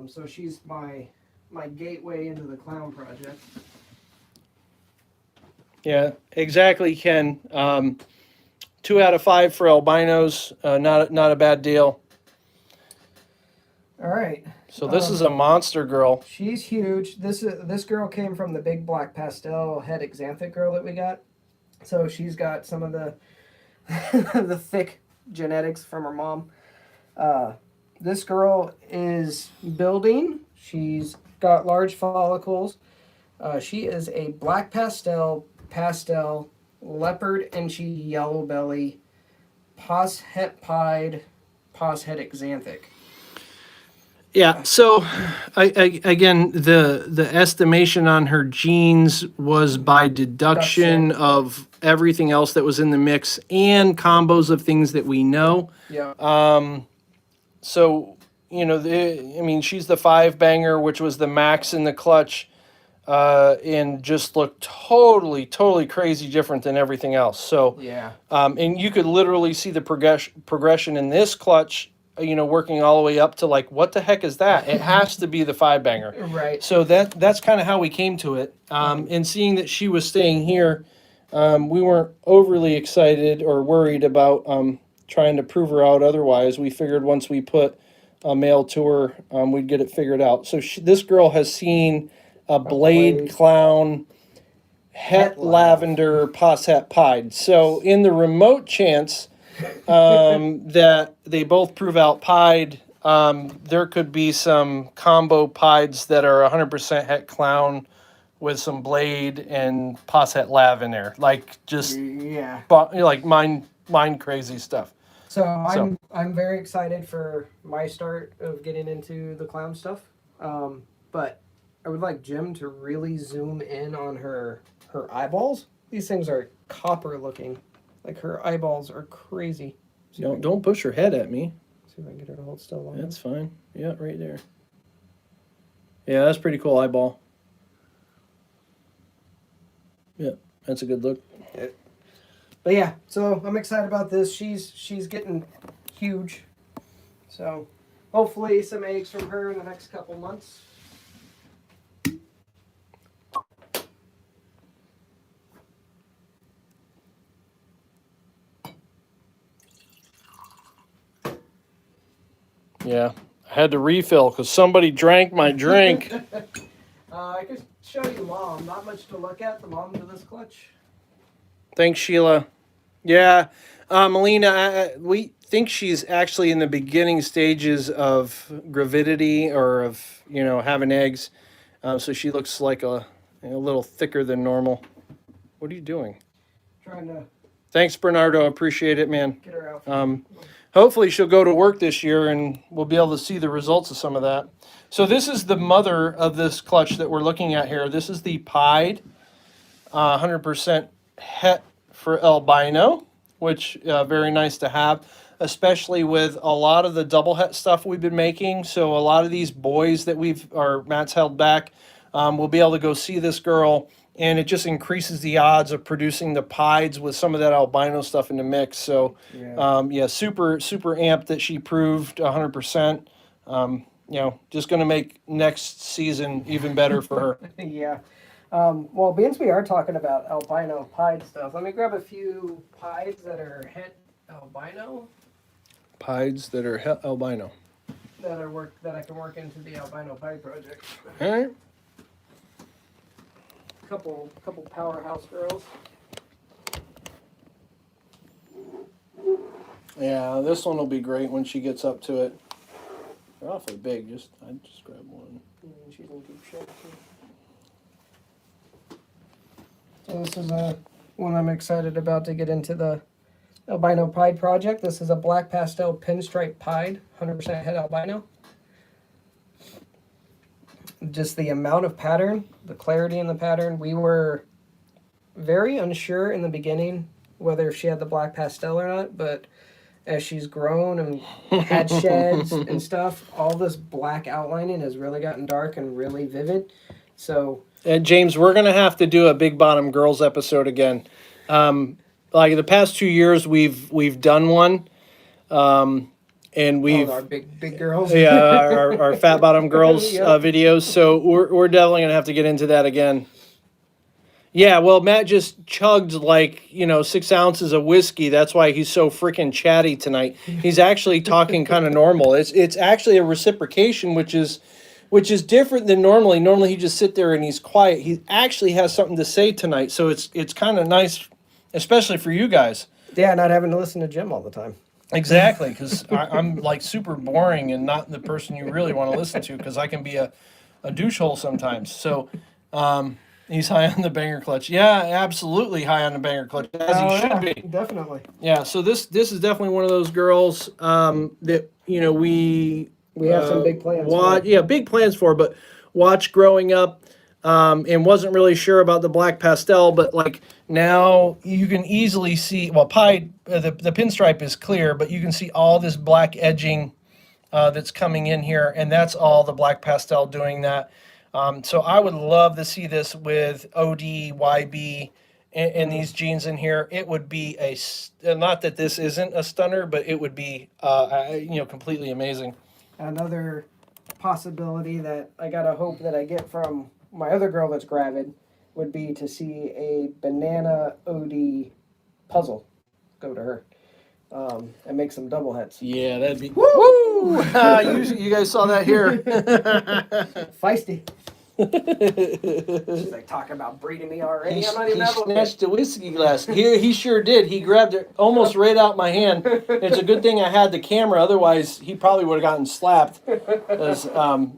[SPEAKER 2] So she's my gateway into the clown project.
[SPEAKER 1] Yeah, exactly, Ken. 2 out of 5 for albinos. Not a bad deal.
[SPEAKER 2] All right.
[SPEAKER 1] So this is a monster girl.
[SPEAKER 2] She's huge. This girl came from the big black pastel head xanthic girl that we got. So she's got some of the the thick genetics from her mom. This girl is building. She's got large follicles. She is a black pastel, leopard and yellow belly, poshet pied, poshetic xanthic.
[SPEAKER 1] Yeah. So, again, the estimation on her genes was by deduction of everything else that was in the mix and combos of things that we know.
[SPEAKER 2] Yeah.
[SPEAKER 1] So, I mean, she's the 5-banger, which was the max in the clutch, and just looked totally crazy different than everything else. So,
[SPEAKER 2] Yeah.
[SPEAKER 1] and you could literally see the progression in this clutch, working all the way up to like, what the heck is that? It has to be the 5-banger.
[SPEAKER 2] Right.
[SPEAKER 1] So that's kind of how we came to it. And seeing that she was staying here, we weren't overly excited or worried about trying to prove her out otherwise. We figured once we put a male to her, we'd get it figured out. So this girl has seen a blade clown, het lavender, posset pied. So in the remote chance that they both prove out pied, there could be some combo pieds that are 100% het clown with some blade and posset lav in there, like just
[SPEAKER 2] Yeah.
[SPEAKER 1] like mind crazy stuff.
[SPEAKER 2] So I'm very excited for my start of getting into the clown stuff. But I would like Jim to really zoom in on her eyeballs. These things are copper looking. Like her eyeballs are crazy.
[SPEAKER 1] Don't push her head at me.
[SPEAKER 2] See if I can get her to hold still long.
[SPEAKER 1] That's fine. Yeah, right there. Yeah, that's pretty cool eyeball. Yeah, that's a good look.
[SPEAKER 2] Yeah. But yeah, so I'm excited about this. She's getting huge. So hopefully some eggs from her in the next couple months.
[SPEAKER 1] Yeah, I had to refill because somebody drank my drink.
[SPEAKER 2] I could show you Mom. Not much to look at. The mom to this clutch.
[SPEAKER 1] Thanks, Sheila. Yeah, Melina, we think she's actually in the beginning stages of gravidity or of, having eggs. So she looks like a little thicker than normal. What are you doing?
[SPEAKER 2] Trying to
[SPEAKER 1] Thanks, Bernardo. Appreciate it, man.
[SPEAKER 2] get her out.
[SPEAKER 1] Hopefully she'll go to work this year and we'll be able to see the results of some of that. So this is the mother of this clutch that we're looking at here. This is the pied, 100% het for albino, which very nice to have, especially with a lot of the double het stuff we've been making. So a lot of these boys that Matt's held back, we'll be able to go see this girl, and it just increases the odds of producing the pieds with some of that albino stuff in the mix. So, super amped that she proved 100%. Just going to make next season even better for her.
[SPEAKER 2] Yeah. Well, since we are talking about albino pied stuff, let me grab a few pieds that are het albino.
[SPEAKER 1] Pieds that are het albino.
[SPEAKER 2] That I can work into the albino pied project.
[SPEAKER 1] All right.
[SPEAKER 2] Couple powerhouse girls.
[SPEAKER 1] Yeah, this one will be great when she gets up to it. They're awfully big. I just grab one.
[SPEAKER 2] She's in deep shape too. So this is one I'm excited about to get into the albino pied project. This is a black pastel pinstripe pied, 100% het albino. Just the amount of pattern, the clarity in the pattern. We were very unsure in the beginning whether she had the black pastel or not, but as she's grown and had sheds and stuff, all this black outlining has really gotten dark and really vivid. So,
[SPEAKER 1] James, we're gonna have to do a Big Bottom Girls episode again. Like the past 2 years, we've done one. And we've
[SPEAKER 2] our big girls.
[SPEAKER 1] our Fat Bottom Girls videos. So we're definitely gonna have to get into that again. Yeah, well, Matt just chugged 6 ounces of whiskey. That's why he's so freaking chatty tonight. He's actually talking kind of normal. It's actually a reciprocation, which is different than normally. Normally he just sit there and he's quiet. He actually has something to say tonight. So it's kind of nice especially for you guys.
[SPEAKER 2] Yeah, not having to listen to Jim all the time.
[SPEAKER 1] Exactly, because I'm like super boring and not the person you really want to listen to, because I can be a douche hole sometimes. So he's high on the banger clutch. Yeah, absolutely high on the banger clutch, as he should be.
[SPEAKER 2] Definitely.
[SPEAKER 1] Yeah, so this is definitely one of those girls that we
[SPEAKER 2] have some big plans for.
[SPEAKER 1] Yeah, big plans for, but watched growing up and wasn't really sure about the black pastel, but like now you can easily see, well, pied, the pinstripe is clear, but you can see all this black edging that's coming in here, and that's all the black pastel doing that. So I would love to see this with OD, YB, and these jeans in here. It would be not that this isn't a stunner, but it would be completely amazing.
[SPEAKER 2] Another possibility that I gotta hope that I get from my other girl that's gravid would be to see a banana OD puzzle go to her and make some double heads.
[SPEAKER 1] Yeah, that'd be woo! You guys saw that here.
[SPEAKER 2] Feisty. She's like talking about breeding me already.
[SPEAKER 1] He snatched the whiskey glass. He sure did. He grabbed it almost right out my hand. It's a good thing I had the camera. Otherwise, he probably would have gotten slapped. Because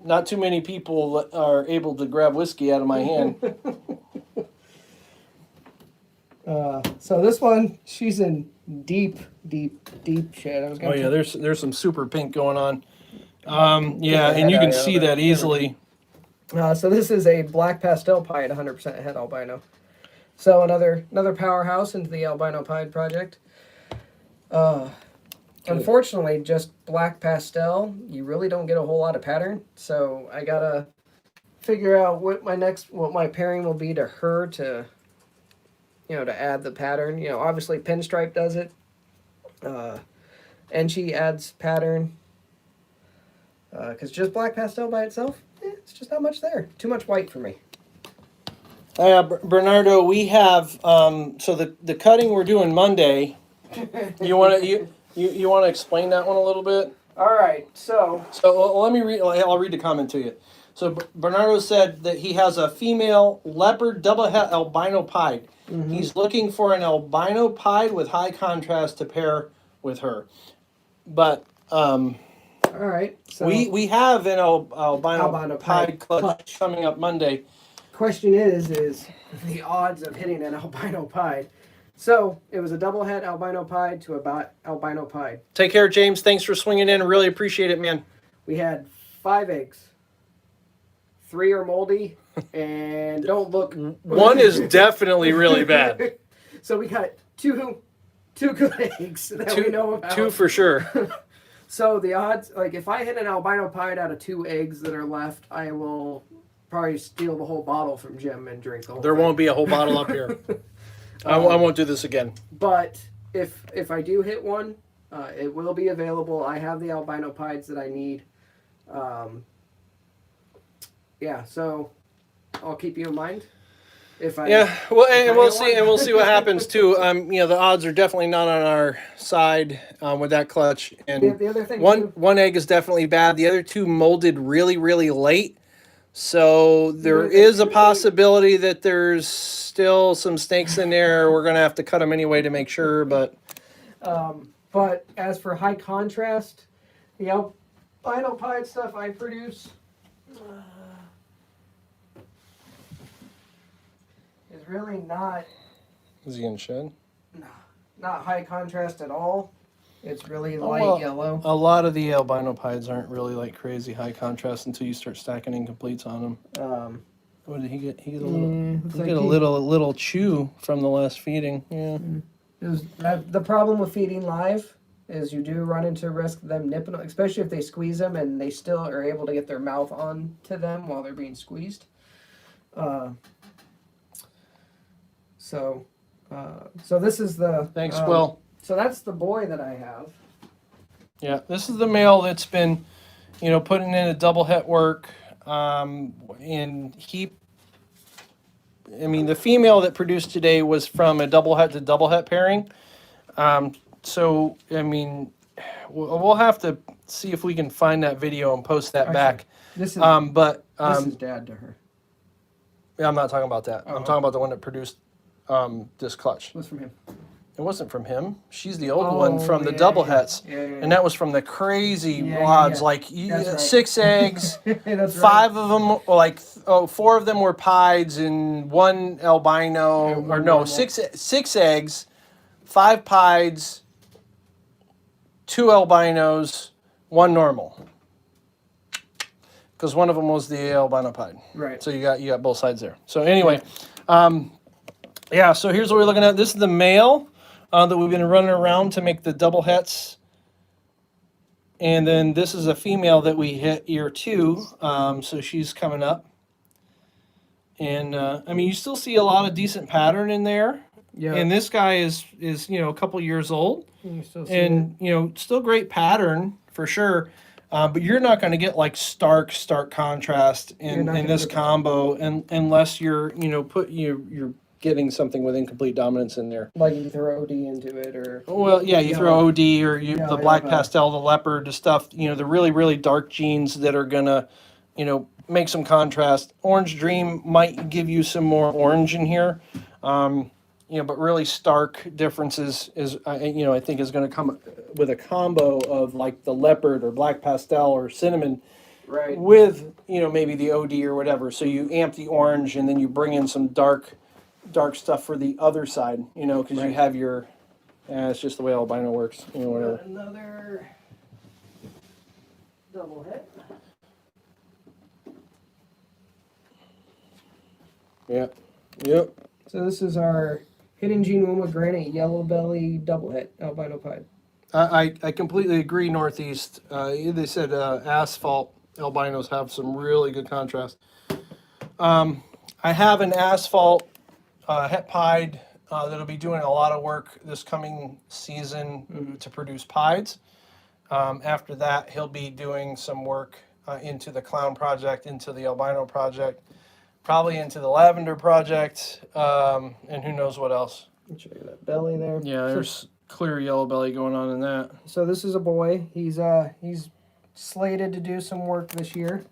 [SPEAKER 1] not too many people are able to grab whiskey out of my hand.
[SPEAKER 2] So this one, she's in deep shit.
[SPEAKER 1] Oh yeah, there's some super pink going on. Yeah, and you can see that easily.
[SPEAKER 2] So this is a black pastel pied, 100% het albino. So another powerhouse into the albino pied project. Unfortunately, just black pastel, you really don't get a whole lot of pattern. So I gotta figure out what my pairing will be to her to add the pattern. Obviously Pinstripe does it. And she adds pattern. Because just black pastel by itself, it's just not much there. Too much white for me.
[SPEAKER 1] Bernardo, we have so the cutting we're doing Monday. You want to explain that one a little bit?
[SPEAKER 2] All right, so
[SPEAKER 1] let me read. I'll read the comment to you. So Bernardo said that he has a female leopard double het albino pied. Mm-hmm. He's looking for an albino pied with high contrast to pair with her. But all
[SPEAKER 2] right, so
[SPEAKER 1] we have an albino pied clutch coming up Monday.
[SPEAKER 2] Question is the odds of hitting an albino pied. So it was a double het albino pied to about albino pied.
[SPEAKER 1] Take care, James. Thanks for swinging in. Really appreciate it, man.
[SPEAKER 2] We had 5 eggs. 3 are moldy and don't look.
[SPEAKER 1] One is definitely really bad.
[SPEAKER 2] So we got two good eggs that we know about.
[SPEAKER 1] 2 for sure.
[SPEAKER 2] So the odds, like if I hit an albino pied out of 2 eggs that are left, I will probably steal the whole bottle from Jim and drink the whole
[SPEAKER 1] thing. Won't be a whole bottle up here. I won't do this again.
[SPEAKER 2] But if I do hit one, it will be available. I have the albino pieds that I need. Yeah, so I'll keep you in mind.
[SPEAKER 1] We'll see what happens too. The odds are definitely not on our side with that clutch. And
[SPEAKER 2] the other thing,
[SPEAKER 1] one egg is definitely bad. The other 2 molded really, really late. So there is a possibility that there's still some snakes in there. We're gonna have to cut them anyway to make sure. But
[SPEAKER 2] as for high contrast, the albino pied stuff I produce is really not.
[SPEAKER 1] Is he in shed?
[SPEAKER 2] No, not high contrast at all. It's really light yellow.
[SPEAKER 1] A lot of the albino pieds aren't really like crazy high contrast until you start stacking incompletes on them. What did he get? He get a little chew from the last feeding. Yeah.
[SPEAKER 2] The problem with feeding live is you do run into risk of them nipping, especially if they squeeze them and they still are able to get their mouth onto them while they're being squeezed. So this is the.
[SPEAKER 1] Thanks, Will.
[SPEAKER 2] So that's the boy that I have.
[SPEAKER 1] Yeah, this is the male that's been, putting in a double het work. The female that produced today was from a double het to double het pairing. We'll have to see if we can find that video and post that back.
[SPEAKER 2] This is this is dad to her.
[SPEAKER 1] Yeah, I'm not talking about that. I'm talking about the one that produced this clutch.
[SPEAKER 2] What's from him?
[SPEAKER 1] It wasn't from him. She's the old one from the
[SPEAKER 2] yeah,
[SPEAKER 1] double
[SPEAKER 2] yeah.
[SPEAKER 1] hets.
[SPEAKER 2] Yeah.
[SPEAKER 1] And that was from the crazy
[SPEAKER 2] Yeah,
[SPEAKER 1] rods,
[SPEAKER 2] yeah.
[SPEAKER 1] like
[SPEAKER 2] That's right.
[SPEAKER 1] 6 eggs,
[SPEAKER 2] That's
[SPEAKER 1] 5 of them, like 4 of them were pieds and 1 albino,
[SPEAKER 2] And
[SPEAKER 1] or
[SPEAKER 2] one
[SPEAKER 1] no,
[SPEAKER 2] normal.
[SPEAKER 1] 6 eggs, 5 pieds, 2 albinos, 1 normal. Because one of them was the albino pied.
[SPEAKER 2] Right.
[SPEAKER 1] So you got both sides there. So anyway, yeah. So here's what we're looking at. This is the male that we've been running around to make the double hets, and then this is a female that we hit year 2. So she's coming up, and I mean you still see a lot of decent pattern in there.
[SPEAKER 2] Yeah.
[SPEAKER 1] And this guy is a couple years old,
[SPEAKER 2] You still see
[SPEAKER 1] and still great pattern for sure. But you're not going to get like stark contrast in this combo, unless you're you're getting something with incomplete dominance in there.
[SPEAKER 2] like you throw OD into it, or
[SPEAKER 1] Well, yeah, you throw OD or the black
[SPEAKER 2] yeah.
[SPEAKER 1] pastel, the leopard, the stuff. The really dark genes that are gonna make some contrast. Orange Dream might give you some more orange in here. But really stark differences I think is going to come with a combo of like the leopard or black pastel or cinnamon,
[SPEAKER 2] right,
[SPEAKER 1] with maybe the OD or whatever. So you amp the orange and then you bring in some dark stuff for the other side. Because you have your. It's just the way albino works. Whatever.
[SPEAKER 2] Another double hit.
[SPEAKER 1] Yep. Yep.
[SPEAKER 2] So this is our Hidden Gene Woma Granite Yellow Belly double hit albino pied.
[SPEAKER 1] I completely agree, Northeast. They said asphalt albinos have some really good contrast. I have an asphalt het pied that'll be doing a lot of work this coming season to produce pieds. After that, he'll be doing some work into the clown project, into the albino project, probably into the lavender project, and who knows what else.
[SPEAKER 2] Show you that belly there.
[SPEAKER 1] Yeah, there's clear yellow belly going on in that.
[SPEAKER 2] So this is a boy. He's slated to do some work this year.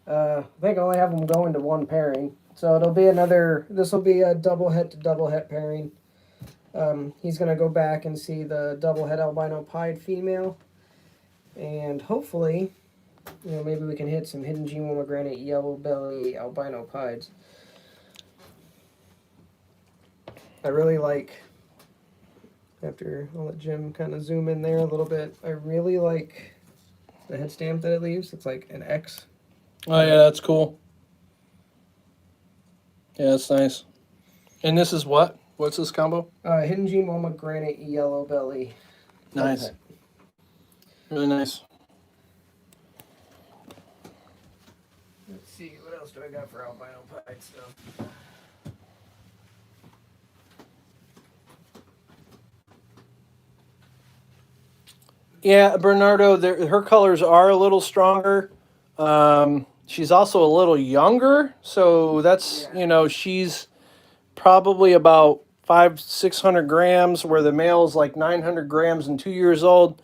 [SPEAKER 2] I think I only have him going to 1 pairing. So it'll be this will be a double het to double het pairing. He's going to go back and see the double het albino pied female. And hopefully, maybe we can hit some Hidden Gene Woma Granite Yellow Belly albino pieds. I really like, after I'll let Jim kind of zoom in there a little bit, I really like the head stamp that it leaves. It's like an X.
[SPEAKER 1] Oh yeah, that's cool. Yeah, that's nice. And this is what? What's this combo?
[SPEAKER 2] Hidden Gene Woma Granite Yellow Belly.
[SPEAKER 1] Nice.
[SPEAKER 2] Okay.
[SPEAKER 1] Really nice.
[SPEAKER 2] Let's see, what else do I got for albino pied stuff?
[SPEAKER 1] Yeah, Bernardo, her colors are a little stronger. She's also a little younger, so that's, she's probably about 500-600 grams, where the male is like 900 grams and 2 years old.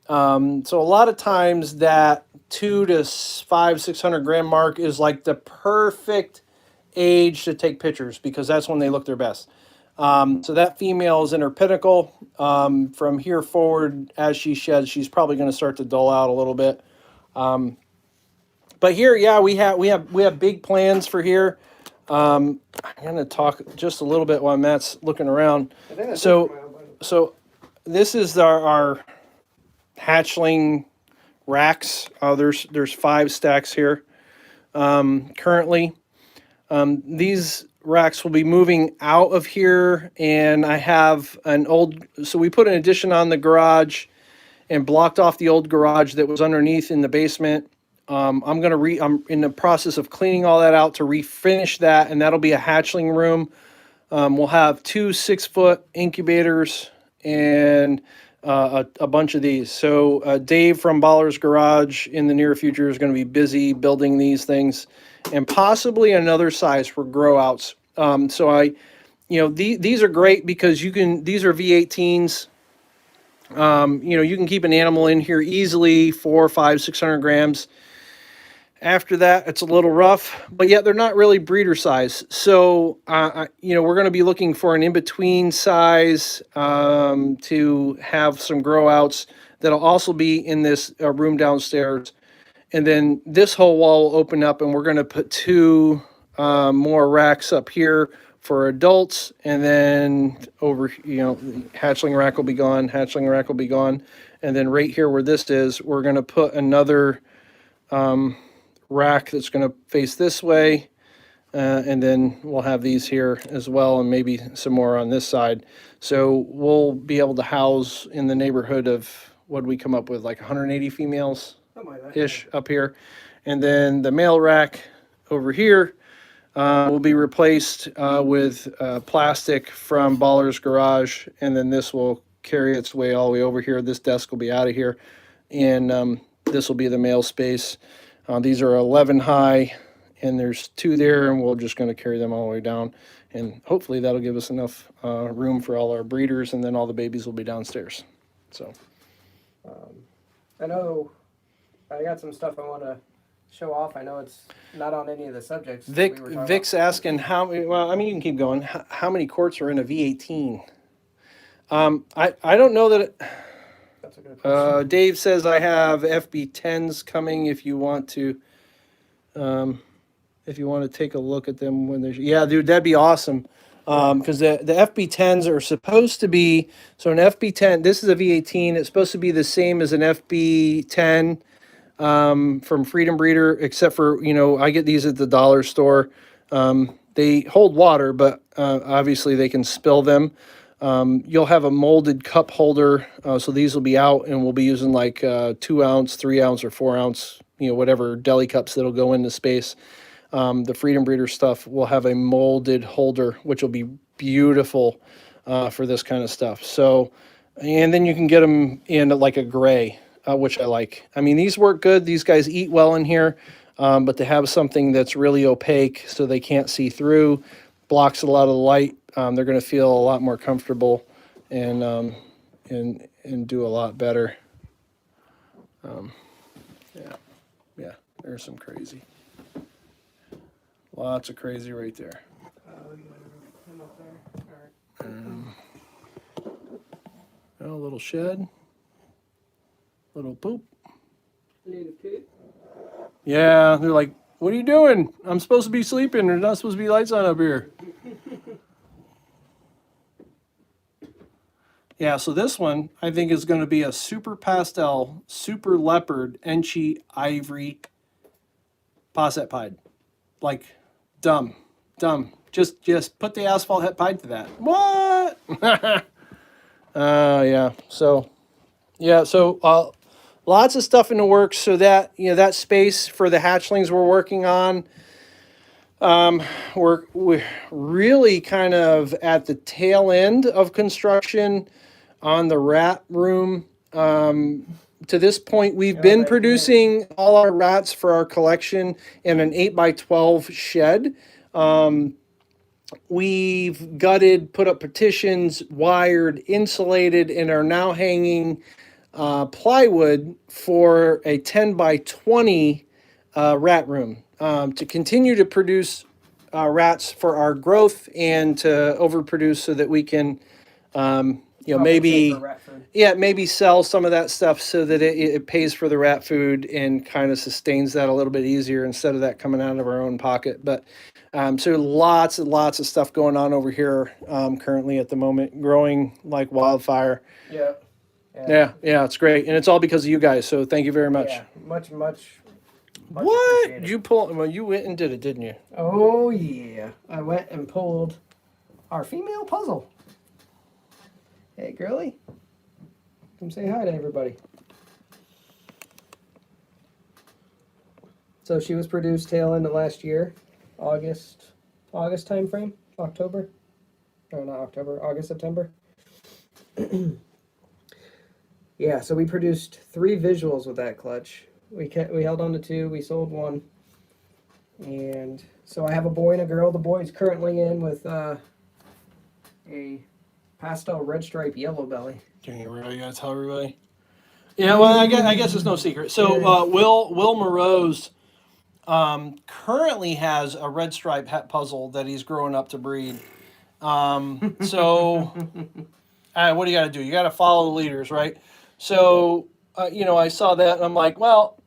[SPEAKER 1] So a lot of times that 200 to 600 gram mark is like the perfect age to take pictures, because that's when they look their best. So that female is in her pinnacle. From here forward, as she sheds, she's probably going to start to dull out a little bit. But here, yeah, we have big plans for here. I'm going to talk just a little bit while Matt's looking around. So this is our hatchling racks. There's 5 stacks here currently. These racks will be moving out of here, and I have so we put an addition on the garage and blocked off the old garage that was underneath in the basement. I'm in the process of cleaning all that out to refinish that, and that'll be a hatchling room. We'll have 2 6-foot incubators and a bunch of these. So Dave from Baller's Garage in the near future is going to be busy building these things, and possibly another size for grow outs. These are great because these are V18s. You can keep an animal in here easily, 400, 500, 600 grams. After that, it's a little rough, but yet they're not really breeder size. So, we're going to be looking for an in-between size to have some grow outs that'll also be in this room downstairs. And then this whole wall will open up, and we're going to put two more racks up here for adults. And then over, hatchling rack will be gone, hatchling rack will be gone. And then right here where this is, we're going to put another rack that's going to face this way, and then we'll have these here as well, and maybe some more on this side. So we'll be able to house in the neighborhood of, what did we come up with, like 180 females ish up here. And then the male rack over here will be replaced with plastic from Baller's Garage, and then this will carry its way all the way over here. This desk will be out of here, and this will be the male space. These are 11 high, and there's two there, and we're just going to carry them all the way down. And hopefully that'll give us enough room for all our breeders, and then all the babies will be downstairs. So,
[SPEAKER 2] I know I got some stuff I want to show off. I know it's not on any of the subjects.
[SPEAKER 1] Vic's asking how. Well, I mean, you can keep going. How many quarts are in a V18? I don't know that.
[SPEAKER 2] That's a good question.
[SPEAKER 1] Dave says I have FB10s coming if you want to. If you want to take a look at them when there's, yeah, dude, that'd be awesome. Because the FB10s are supposed to be, so an FB10, this is a V18, it's supposed to be the same as an FB10 from Freedom Breeder, except for, I get these at the dollar store. They hold water, but obviously they can spill them. You'll have a molded cup holder, so these will be out, and we'll be using like 2 ounce, 3 ounce, or 4 ounce, whatever deli cups that'll go into space. The Freedom Breeder stuff will have a molded holder, which will be beautiful for this kind of stuff. So, and then you can get them in like a gray, which I like. I mean, these work good. These guys eat well in here, but to have something that's really opaque so they can't see through, blocks a lot of the light, they're going to feel a lot more comfortable and do a lot better. Yeah, there's some crazy. Lots of crazy right there. A little shed. Little poop. Yeah, they're like, what are you doing? I'm supposed to be sleeping. There's not supposed to be lights on up here. Yeah, so this one, I think, is going to be a super pastel, super leopard, Enchi ivory posset pied. Like, dumb. Just put the asphalt het pied to that. What? Yeah. So, lots of stuff in the works. So that, that space for the hatchlings we're working on, we're really kind of at the tail end of construction on the rat room. To this point, we've been producing all our rats for our collection in an 8x12 shed. We've gutted, put up partitions, wired, insulated, and are now hanging plywood for a 10x20 rat room to continue to produce rats for our growth and to overproduce so that we can, maybe sell some of that stuff so that it pays for the rat food and kind of sustains that a little bit easier instead of that coming out of our own pocket. But so lots and lots of stuff going on over here currently at the moment, growing like wildfire.
[SPEAKER 2] Yeah,
[SPEAKER 1] it's great. And it's all because of you guys. So thank you very much.
[SPEAKER 2] Yeah, much
[SPEAKER 1] what? You you went and did it, didn't you?
[SPEAKER 2] Oh, yeah. I went and pulled our female puzzle. Hey, girly. Come say hi to everybody. So she was produced tail end of last year, August time frame, October. No, not October, August, September. Yeah, so we produced 3 visuals with that clutch. We held on to 2, we sold 1. And so I have a boy and a girl. The boy's currently in with a pastel red stripe yellow belly.
[SPEAKER 1] Can you really gotta tell everybody? Yeah, well, I guess it's no secret. So Will Moreau's currently has a red stripe het puzzle that he's growing up to breed. So what do you got to do? You got to follow the leaders, right? So, I saw that and I'm like, well,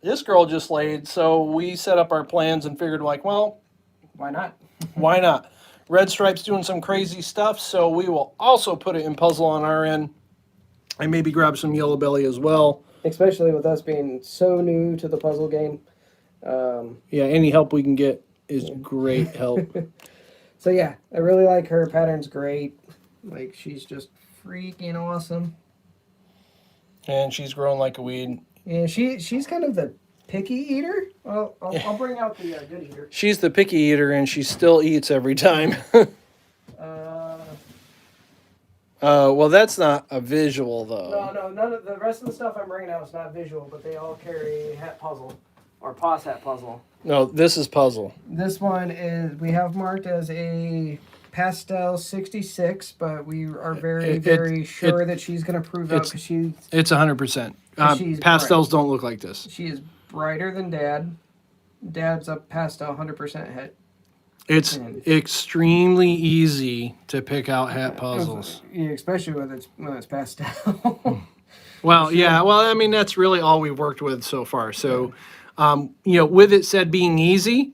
[SPEAKER 1] this girl just laid. So we set up our plans and figured, like, well,
[SPEAKER 2] Why not?
[SPEAKER 1] why not? Red Stripe's doing some crazy stuff, so we will also put it in puzzle on our end. I maybe grab some Yellow Belly as well.
[SPEAKER 2] Especially with us being so new to the puzzle game.
[SPEAKER 1] Yeah, any help we can get is great help.
[SPEAKER 2] So yeah, I really like her. Pattern's great. Like, she's just freaking awesome.
[SPEAKER 1] And she's growing like a weed.
[SPEAKER 2] Yeah, she's kind of the picky eater. Well, I'll bring out the good eater.
[SPEAKER 1] She's the picky eater, and she still eats every time. Well, that's not a visual, though.
[SPEAKER 2] No, none of the rest of the stuff I'm bringing out is not visual, but they all carry hat puzzle or POS hat puzzle.
[SPEAKER 1] No, this is puzzle.
[SPEAKER 2] This one we have marked as a pastel 66, but we are very sure that she's going to prove out because
[SPEAKER 1] it's 100%. Pastels don't look like this.
[SPEAKER 2] She is brighter than Dad. Dad's a pastel 100% het.
[SPEAKER 1] It's extremely easy to pick out hat puzzles.
[SPEAKER 2] Yeah, especially when it's pastel.
[SPEAKER 1] Well, yeah. Well, I mean, that's really all we've worked with so far. So, with it said being easy,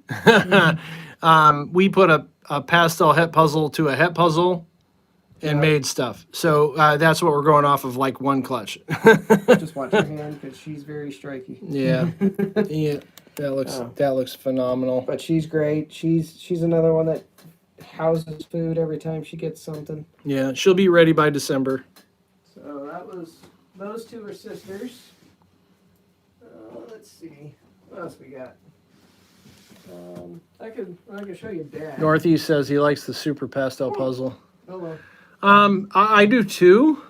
[SPEAKER 1] we put a pastel het puzzle to a het puzzle and made stuff. So that's what we're going off of, like one clutch.
[SPEAKER 2] Just watch her hand because she's very striky.
[SPEAKER 1] Yeah. Yeah. That looks phenomenal.
[SPEAKER 2] But she's great. She's another one that houses food every time she gets something.
[SPEAKER 1] Yeah, she'll be ready by December.
[SPEAKER 2] So those two are sisters. Let's see what else we got. I could show you Dad.
[SPEAKER 1] Northeast says he likes the super pastel puzzle.
[SPEAKER 2] Hello.
[SPEAKER 1] I do too.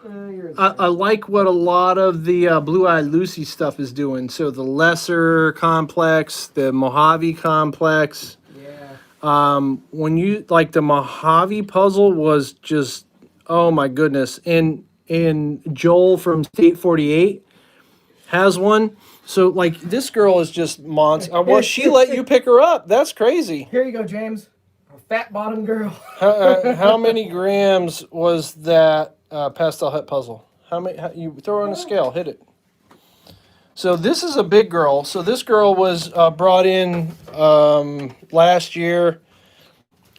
[SPEAKER 2] I
[SPEAKER 1] I like what a lot of the Blue Eyed Lucy stuff is doing. So the Lesser Complex, the Mojave Complex.
[SPEAKER 2] Yeah.
[SPEAKER 1] When you like the Mojave puzzle was just, oh my goodness. And Joel from State 48 has one. So like this girl is just monster. Well, she let you pick her up. That's crazy.
[SPEAKER 2] Here you go, James. A fat bottom girl.
[SPEAKER 1] How many grams was that pastel het puzzle? You throw her on a scale, hit it. So this is a big girl. So this girl was brought in last year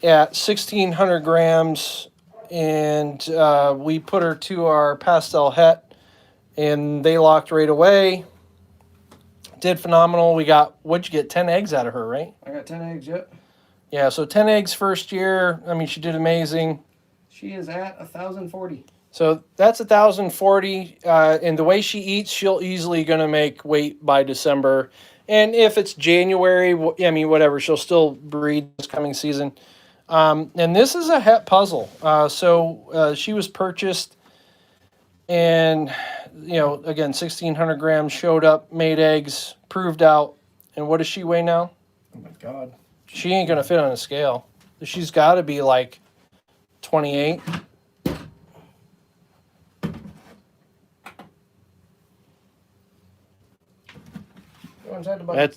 [SPEAKER 1] at 1,600 grams, and we put her to our pastel het, and they locked right away. Did phenomenal. We got, what'd you get, 10 eggs out of her, right?
[SPEAKER 2] I got 10 eggs, yep.
[SPEAKER 1] Yeah, so 10 eggs first year. I mean, she did amazing.
[SPEAKER 2] She is at 1,040.
[SPEAKER 1] So that's 1,040. And the way she eats, she'll easily going to make weight by December. And if it's January, I mean, whatever, she'll still breed this coming season. And this is a het puzzle. So she was purchased and, again, 1,600 grams, showed up, made eggs, proved out. And what does she weigh now?
[SPEAKER 2] Oh, my God.
[SPEAKER 1] She ain't going to fit on a scale. She's got to be like 28.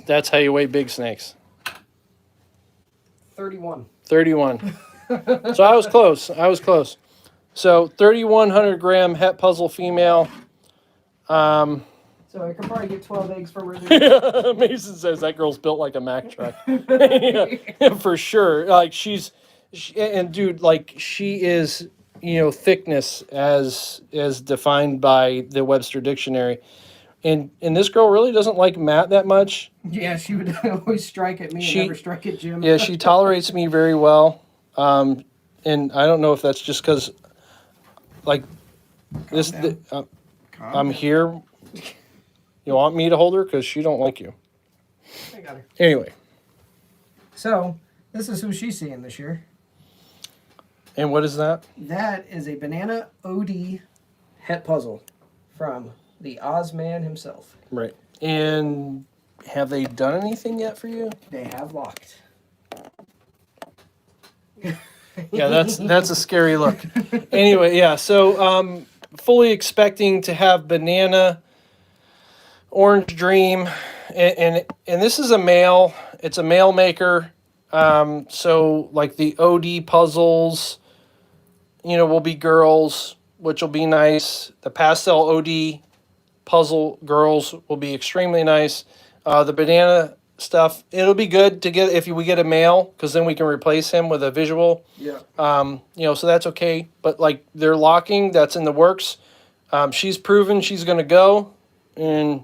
[SPEAKER 1] That's how you weigh big snakes.
[SPEAKER 2] 31.
[SPEAKER 1] 31. So I was close. So 3,100 gram het puzzle female.
[SPEAKER 2] So I could probably get 12 eggs from her.
[SPEAKER 1] Mason says that girl's built like a Mack truck. Yeah, for sure. Like and dude, like she is, thickness as defined by the Webster Dictionary. And this girl really doesn't like Matt that much.
[SPEAKER 2] Yeah, she would always strike at me and never strike at Jim.
[SPEAKER 1] Yeah, she tolerates me very well. And I don't know if that's just because, like, I'm here. You want me to hold her? Because she don't like you.
[SPEAKER 2] I got her.
[SPEAKER 1] Anyway.
[SPEAKER 2] So, this is who she's seeing this year.
[SPEAKER 1] And what is that?
[SPEAKER 2] That is a banana OD het puzzle from the Ozman himself.
[SPEAKER 1] Right. And have they done anything yet for you?
[SPEAKER 2] They have locked.
[SPEAKER 1] Yeah, that's a scary look. Anyway, yeah, so fully expecting to have Banana, Orange Dream, and this is a male. It's a male maker. So like the OD puzzles, will be girls, which will be nice. The pastel OD puzzle girls will be extremely nice. The banana stuff, it'll be good to get if we get a male, because then we can replace him with a visual.
[SPEAKER 2] Yeah.
[SPEAKER 1] So that's okay. But like they're locking, that's in the works. She's proven she's gonna go, and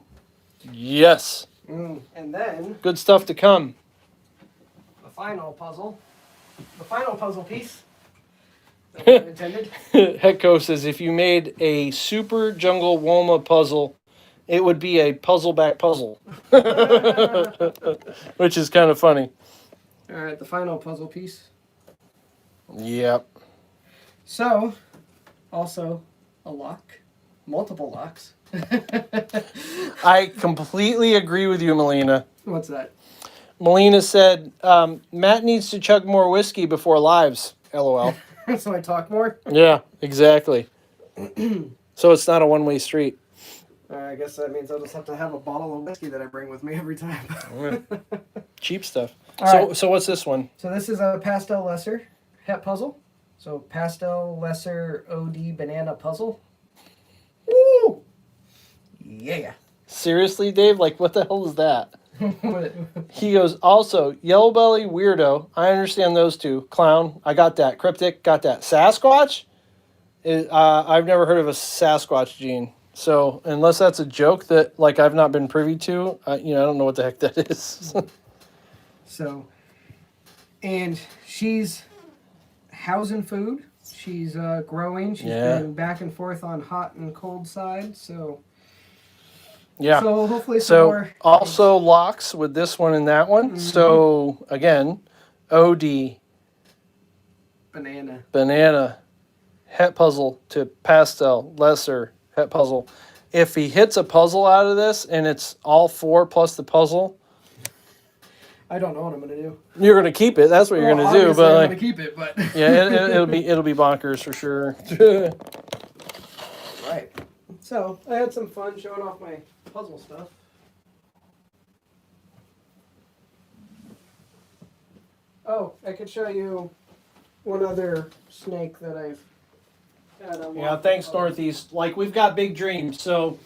[SPEAKER 1] yes,
[SPEAKER 2] And then
[SPEAKER 1] good stuff to come.
[SPEAKER 2] the final puzzle piece. No pun intended.
[SPEAKER 1] Hecko says if you made a super jungle Woma puzzle, it would be a puzzle back puzzle, which is kind of funny.
[SPEAKER 2] All right, the final puzzle piece.
[SPEAKER 1] Yep.
[SPEAKER 2] So, also a lock, multiple locks.
[SPEAKER 1] I completely agree with you, Melina.
[SPEAKER 2] What's that?
[SPEAKER 1] Melina said, Matt needs to chug more whiskey before lives. LOL.
[SPEAKER 2] So I talk more?
[SPEAKER 1] Yeah, exactly. So it's not a one-way street.
[SPEAKER 2] I guess that means I'll just have to have a bottle of whiskey that I bring with me every time.
[SPEAKER 1] Cheap stuff.
[SPEAKER 2] All
[SPEAKER 1] So what's this one?
[SPEAKER 2] So this is a pastel lesser het puzzle. So pastel lesser OD banana puzzle. Woo! Yeah.
[SPEAKER 1] Seriously, Dave? Like, what the hell is that? He goes, also, yellow belly, weirdo. I understand those two. Clown, I got that. Cryptic, got that. Sasquatch? I've never heard of a Sasquatch gene. So, unless that's a joke that, like, I've not been privy to, I don't know what the heck that is.
[SPEAKER 2] So, and she's housing food. She's growing. She's been back and forth on hot and cold side. So,
[SPEAKER 1] yeah.
[SPEAKER 2] So hopefully some more.
[SPEAKER 1] Also locks with this one and that one. Mm-hmm. So, again, OD. Banana. Het puzzle to pastel, lesser, het puzzle. If he hits a puzzle out of this and it's all four plus the puzzle,
[SPEAKER 2] I don't know what I'm gonna do.
[SPEAKER 1] You're gonna keep it. That's what you're gonna do. But
[SPEAKER 2] I'm gonna keep it. But
[SPEAKER 1] yeah, it'll be bonkers for sure.
[SPEAKER 2] Right. So I had some fun showing off my puzzle stuff. Oh, I could show you one other snake that I've had on.
[SPEAKER 1] Yeah, thanks, Northeast. Like, we've got big dreams. So,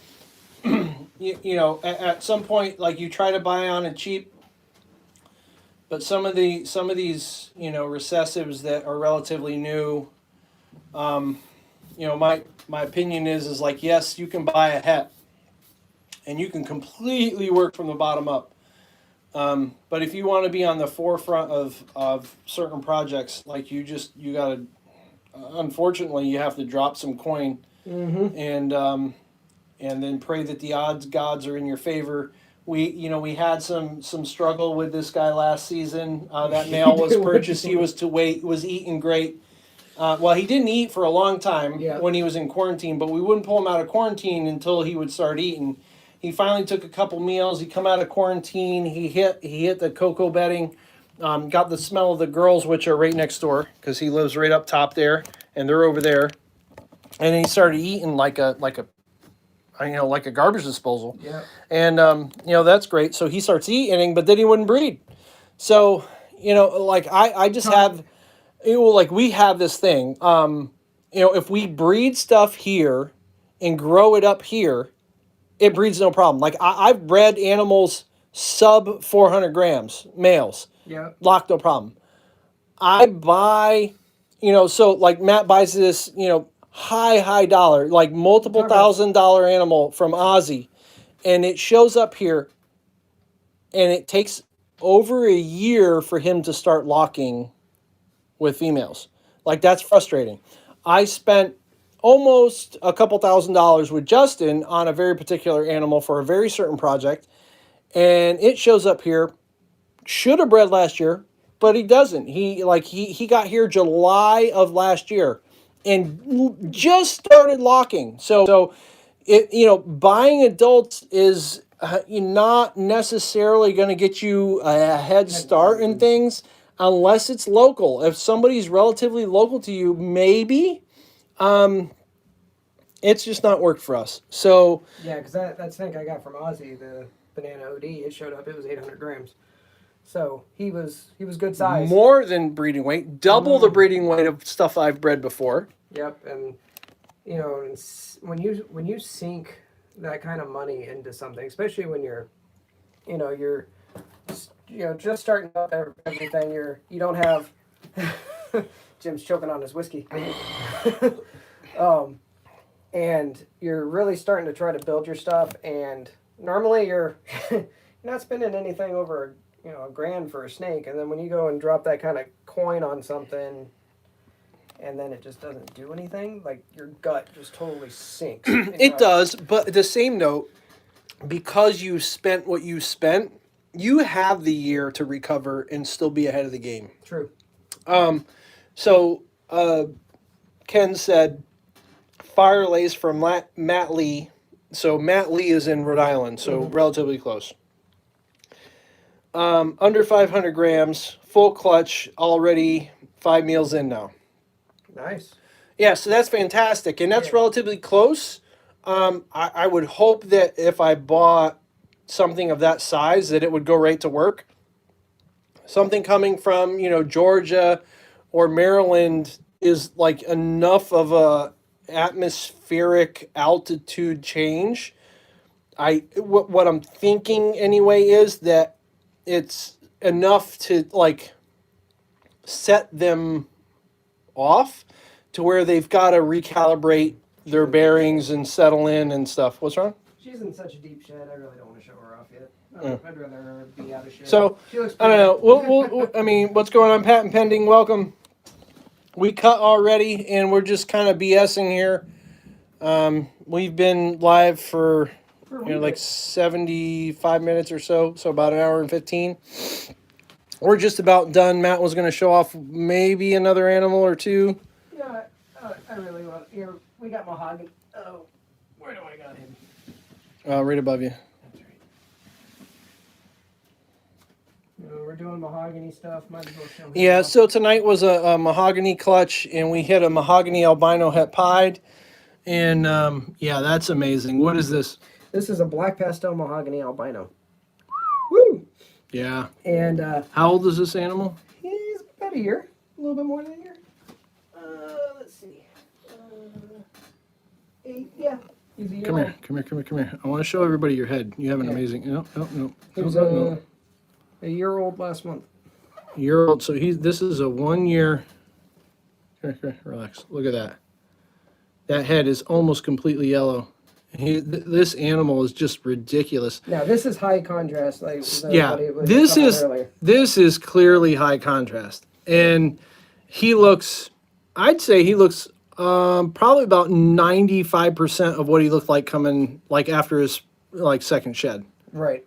[SPEAKER 1] at some point, like, you try to buy on it cheap. But some of these, recessives that are relatively new, my opinion is like, yes, you can buy a het, and you can completely work from the bottom up. But if you want to be on the forefront of certain projects, like you gotta, unfortunately, you have to drop some coin, and then pray that the gods are in your favor. We had some struggle with this guy last season. That male was purchased. He was eating great. Well, he didn't eat for a long time when he was in quarantine, but we wouldn't pull him out of quarantine until he would start eating. He finally took a couple meals. He come out of quarantine. He hit the cocoa bedding. Got the smell of the girls, which are right next door, because he lives right up top there, and they're over there. And then he started eating like a garbage disposal.
[SPEAKER 2] Yeah.
[SPEAKER 1] And that's great. So he starts eating, but then he wouldn't breed. So I just have, we have this thing. If we breed stuff here and grow it up here, it breeds no problem. Like I've bred animals sub 400 grams, males.
[SPEAKER 2] Yeah.
[SPEAKER 1] Lock, no problem. I buy, so like Matt buys this, high dollar, like multiple $1,000 animal from Ozzy, and it shows up here, and it takes over a year for him to start locking with females. Like, that's frustrating. I spent almost a couple $1,000s with Justin on a very particular animal for a very certain project, and it shows up here. Should have bred last year, but he doesn't. He got here July of last year and just started locking. So buying adults is not necessarily going to get you a head start in things unless it's local. If somebody's relatively local to you, maybe. It's just not worked for us. So
[SPEAKER 2] yeah, because that snake I got from Ozzy, banana OD, it showed up. It was 800 grams. So he was good size.
[SPEAKER 1] More than breeding weight, double the breeding weight of stuff I've bred before.
[SPEAKER 2] Yep, and when you sink that kind of money into something, especially when you're just starting up everything, you don't have Jim's choking on his whiskey. And you're really starting to try to build your stuff, and normally you're not spending anything over $1,000 for a snake, and then when you go and drop that kind of coin on something and then it just doesn't do anything, like your gut just totally sinks.
[SPEAKER 1] It does, but at the same note, because you spent what you spent, you have the year to recover and still be ahead of the game.
[SPEAKER 2] True.
[SPEAKER 1] So Ken said fire lays from Matt Lee. So Matt Lee is in Rhode Island, so relatively close. Under 500 grams, full clutch, already 5 meals in now.
[SPEAKER 2] Nice.
[SPEAKER 1] Yeah, so that's fantastic, and that's relatively close. I would hope that if I bought something of that size, that it would go right to work. Something coming from Georgia or Maryland is like enough of a atmospheric altitude change. What I'm thinking anyway is that it's enough to like set them off to where they've got to recalibrate their bearings and settle in and stuff. What's wrong?
[SPEAKER 2] She's in such a deep shed. I really don't want to show her off yet. I'd rather her be out of shed.
[SPEAKER 1] So
[SPEAKER 2] She looks
[SPEAKER 1] I don't know. We'll I mean, what's going on, patent pending? Welcome. We cut already, and we're just kind of BSing here. We've been live for like 75 minutes or so about an hour and 15. We're just about done. Matt was going to show off maybe another animal or two.
[SPEAKER 2] Yeah, I really want. Here, we got mahogany. Oh, where do I got him?
[SPEAKER 1] Right above you.
[SPEAKER 2] That's right. We're doing mahogany stuff. Might as well show him.
[SPEAKER 1] Yeah,
[SPEAKER 2] off.
[SPEAKER 1] so tonight was a mahogany clutch, and we hit a mahogany albino het pied. And yeah, that's amazing. What is this?
[SPEAKER 2] This is a black pastel mahogany albino. Woo!
[SPEAKER 1] Yeah.
[SPEAKER 2] And
[SPEAKER 1] how old is this animal?
[SPEAKER 2] he's about a year, a little bit more than a year. Let's see. 8, yeah. He's a year
[SPEAKER 1] Come
[SPEAKER 2] old.
[SPEAKER 1] here, come here, come here, come here. I want to show everybody your head. You have an amazing. No.
[SPEAKER 2] He was
[SPEAKER 1] No.
[SPEAKER 2] a year old last month.
[SPEAKER 1] Year old. So this is a 1 year. Here, relax. Look at that. That head is almost completely yellow. This animal is just ridiculous.
[SPEAKER 2] Now this is high contrast. Like
[SPEAKER 1] Yeah,
[SPEAKER 2] earlier.
[SPEAKER 1] this is clearly high contrast, and I'd say he looks probably about 95% of what he looked like coming like after his like second shed.
[SPEAKER 2] Right.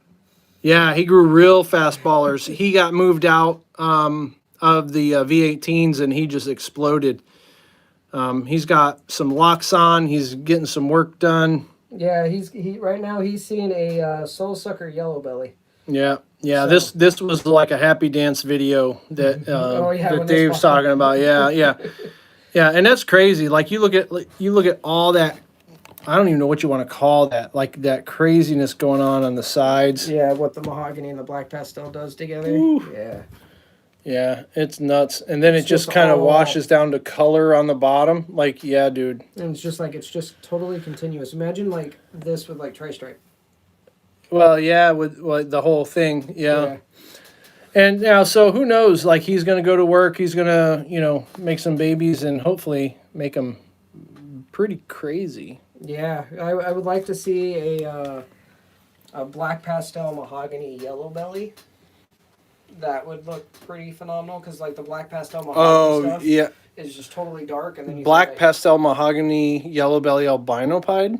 [SPEAKER 1] Yeah, he grew real fast ballers. He got moved out of the V18s and he just exploded. He's got some locks on. He's getting some work done.
[SPEAKER 2] Yeah, he right now he's seeing a soul sucker yellow belly.
[SPEAKER 1] Yeah.
[SPEAKER 2] So-
[SPEAKER 1] This was like a happy dance video that that
[SPEAKER 2] when
[SPEAKER 1] Dave's
[SPEAKER 2] this
[SPEAKER 1] talking about. Yeah, and that's crazy. Like you look at all that. I don't even know what you want to call that. Like that craziness going on the sides.
[SPEAKER 2] Yeah, what the mahogany and the black pastel does together.
[SPEAKER 1] Ooh.
[SPEAKER 2] Yeah.
[SPEAKER 1] Yeah, it's nuts. And then it
[SPEAKER 2] It's
[SPEAKER 1] just
[SPEAKER 2] just
[SPEAKER 1] kind of
[SPEAKER 2] all-
[SPEAKER 1] washes down to color on the bottom. Like, yeah, dude.
[SPEAKER 2] And it's just totally continuous. Imagine like this with like tri-stripe.
[SPEAKER 1] Well, yeah, with the whole thing. Yeah. And now, so who knows? Like, he's going to go to work. He's going to, make some babies and hopefully make them pretty crazy.
[SPEAKER 2] Yeah, I would like to see a black pastel mahogany yellow belly. That would look pretty phenomenal because like the black pastel mahogany stuff
[SPEAKER 1] yeah.
[SPEAKER 2] is just totally dark, and then you
[SPEAKER 1] Black
[SPEAKER 2] see, like,
[SPEAKER 1] pastel mahogany yellow belly albino pied.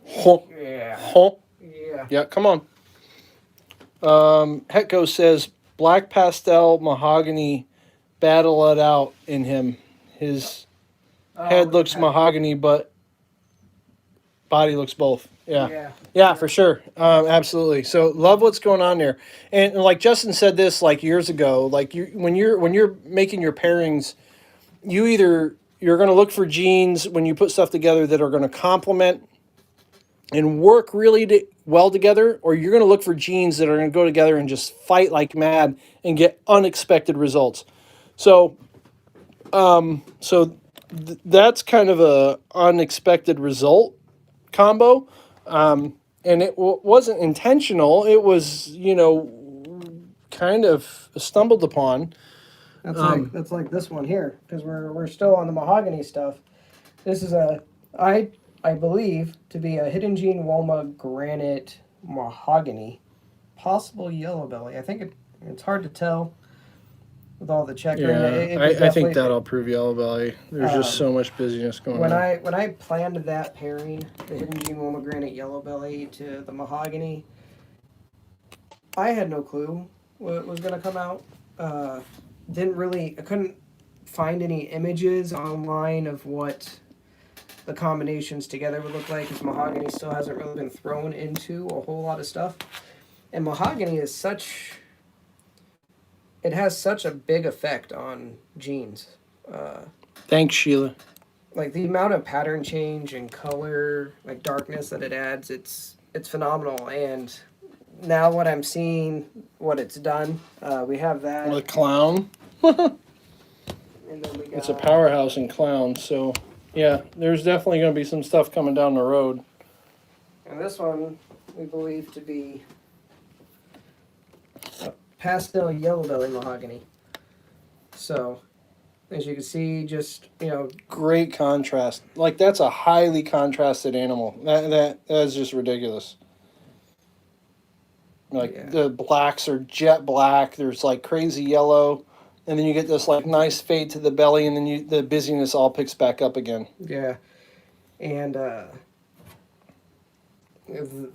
[SPEAKER 1] Huh.
[SPEAKER 2] Yeah.
[SPEAKER 1] Huh.
[SPEAKER 2] Yeah.
[SPEAKER 1] Yeah, come on. Hetko says black pastel mahogany battle it out in him. His head looks mahogany, but body looks both. Yeah, for sure. Absolutely. So love what's going on there. And like Justin said this like years ago, like when you're making your pairings, you're going to look for genes when you put stuff together that are going to complement and work really well together, or you're going to look for genes that are going to go together and just fight like mad and get unexpected results. So, that's kind of a unexpected result combo, and it wasn't intentional. It was, kind of stumbled upon.
[SPEAKER 2] That's like this one here, because we're still on the mahogany stuff. This is I believe to be a hidden gene Woma granite mahogany, possible yellow belly. I think it's hard to tell with all the checkering.
[SPEAKER 1] Yeah,
[SPEAKER 2] It
[SPEAKER 1] I
[SPEAKER 2] could
[SPEAKER 1] think
[SPEAKER 2] definitely-
[SPEAKER 1] that'll prove yellow belly. There's just so much busyness going
[SPEAKER 2] when
[SPEAKER 1] on.
[SPEAKER 2] when I planned that pairing, the hidden gene Woma granite yellow belly to the mahogany, I had no clue what was going to come out. I couldn't find any images online of what the combinations together would look like, because mahogany still hasn't really been thrown into a whole lot of stuff. And mahogany is it has such a big effect on genes.
[SPEAKER 1] Thanks, Sheila.
[SPEAKER 2] Like the amount of pattern change and color, like darkness that it adds, it's phenomenal. And now what I'm seeing, what it's done, we have that.
[SPEAKER 1] The clown.
[SPEAKER 2] And then we got,
[SPEAKER 1] It's a powerhouse in clowns. So, yeah, there's definitely going to be some stuff coming down the road.
[SPEAKER 2] and this one we believe to be a pastel yellow belly mahogany. So, as you can see, just,
[SPEAKER 1] Great contrast. Like, that's a highly contrasted animal. That is just ridiculous. Like,
[SPEAKER 2] Yeah.
[SPEAKER 1] the blacks are jet black. There's, like, crazy yellow. And then you get this, like, nice fade to the belly, and then the busyness all picks back up again.
[SPEAKER 2] yeah. And the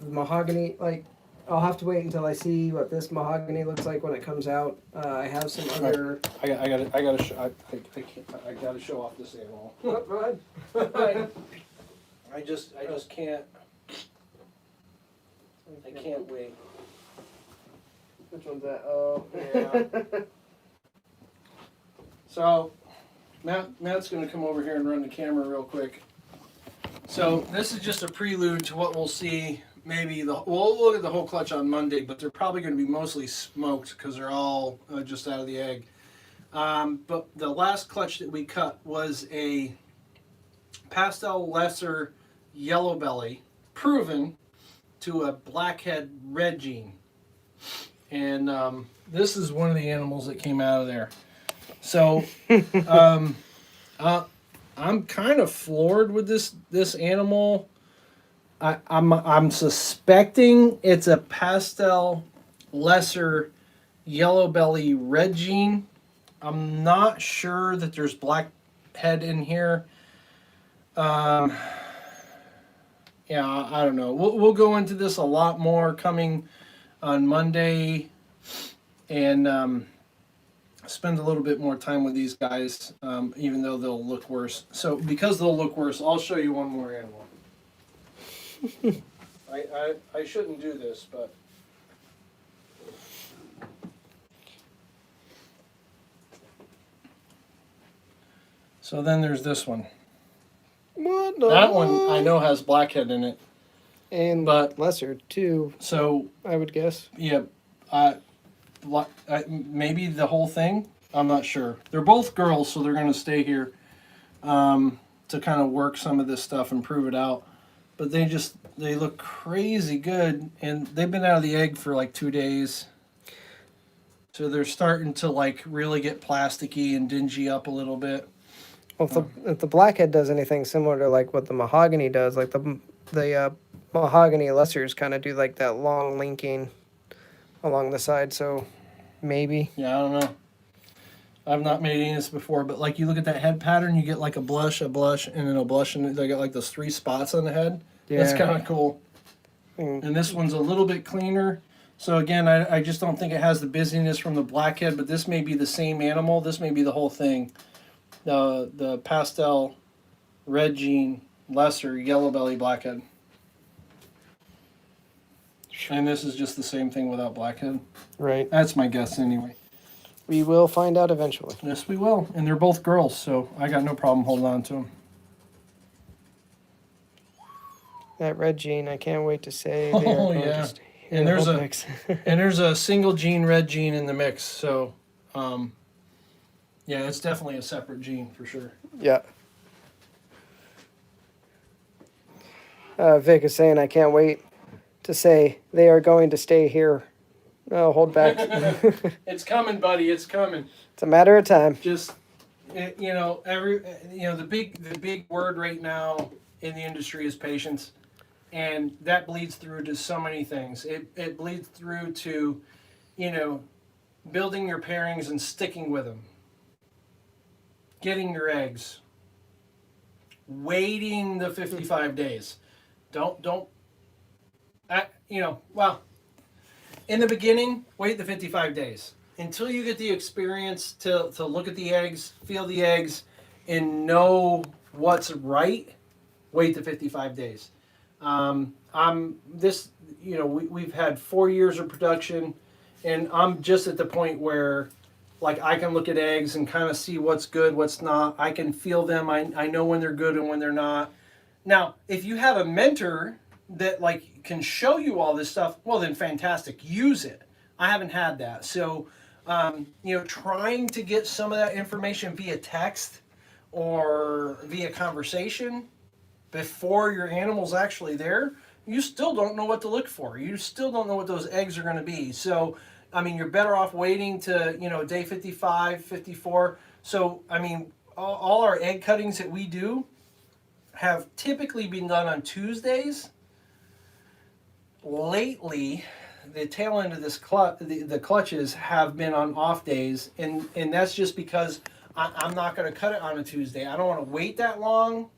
[SPEAKER 2] mahogany, like, I'll have to wait until I see what this mahogany looks like when it comes out. I have some other.
[SPEAKER 1] I gotta show off this animal.
[SPEAKER 2] Go ahead.
[SPEAKER 1] I just can't. I can't wait.
[SPEAKER 2] Which one's that? Oh, yeah.
[SPEAKER 1] So, Matt's going to come over here and run the camera real quick. So this is just a prelude to what we'll see. Maybe we'll look at the whole clutch on Monday, but they're probably going to be mostly smoked because they're all just out of the egg. But the last clutch that we cut was a pastel lesser yellow belly, proven to a blackhead red gene. And this is one of the animals that came out of there. So I'm kind of floored with this animal. I'm suspecting it's a pastel lesser yellow belly red gene. I'm not sure that there's black head in here. Yeah, I don't know. We'll go into this a lot more coming on Monday, and spend a little bit more time with these guys, even though they'll look worse. So because they'll look worse, I'll show you one more animal. I shouldn't do this, but so then there's this one.
[SPEAKER 2] What?
[SPEAKER 1] That one I know has blackhead in it.
[SPEAKER 2] And
[SPEAKER 1] But-
[SPEAKER 2] lesser too,
[SPEAKER 1] So
[SPEAKER 2] I would guess.
[SPEAKER 1] yeah, maybe the whole thing. I'm not sure. They're both girls, so they're going to stay here to kind of work some of this stuff and prove it out. But they look crazy good, and they've been out of the egg for like 2 days. So they're starting to like really get plasticky and dingy up a little bit.
[SPEAKER 2] Well, if the blackhead does anything similar to like what the mahogany does, like the mahogany lessers kind of do like that long linking along the side. So maybe.
[SPEAKER 1] Yeah, I don't know. I've not made any of this before, but like you look at that head pattern, you get like a blush, and then a blush, and they got like those 3 spots on the head.
[SPEAKER 2] Yeah.
[SPEAKER 1] That's kind of cool. And this one's a little bit cleaner. So again, I just don't think it has the busyness from the blackhead, but this may be the same animal. This may be the whole thing. The pastel red gene, lesser yellow belly blackhead. And this is just the same thing without blackhead.
[SPEAKER 2] Right.
[SPEAKER 1] That's my guess anyway.
[SPEAKER 2] We will find out eventually.
[SPEAKER 1] Yes, we will. And they're both girls, so I got no problem holding on to them.
[SPEAKER 2] That red gene, I can't wait to say they are going to stay here.
[SPEAKER 1] And there's
[SPEAKER 2] Mix.
[SPEAKER 1] and there's a single gene red gene in the mix. So, yeah, it's definitely a separate gene for sure.
[SPEAKER 2] Yeah. Vic is saying, I can't wait to say they are going to stay here. No, hold back.
[SPEAKER 1] It's coming, buddy. It's coming.
[SPEAKER 2] It's a matter of time.
[SPEAKER 1] Just, the big word right now in the industry is patience, and that bleeds through to so many things. It bleeds through to, building your pairings and sticking with them, getting your eggs, waiting the 55 days. In the beginning, wait the 55 days. Until you get the experience to look at the eggs, feel the eggs, and know what's right, wait the 55 days. We've had 4 years of production, and I'm just at the point where, like, I can look at eggs and kind of see what's good, what's not. I can feel them. I know when they're good and when they're not. Now, if you have a mentor that can show you all this stuff, well, then fantastic, use it. I haven't had that. So, trying to get some of that information via text or via conversation before your animal's actually there, you still don't know what to look for. You still don't know what those eggs are going to be. So, you're better off waiting to, day 55, 54. So, all our egg cuttings that we do have typically been done on Tuesdays. Lately, the tail end of this the clutches have been on off days, and that's just because I'm not going to cut it on a Tuesday. I don't want to wait that long,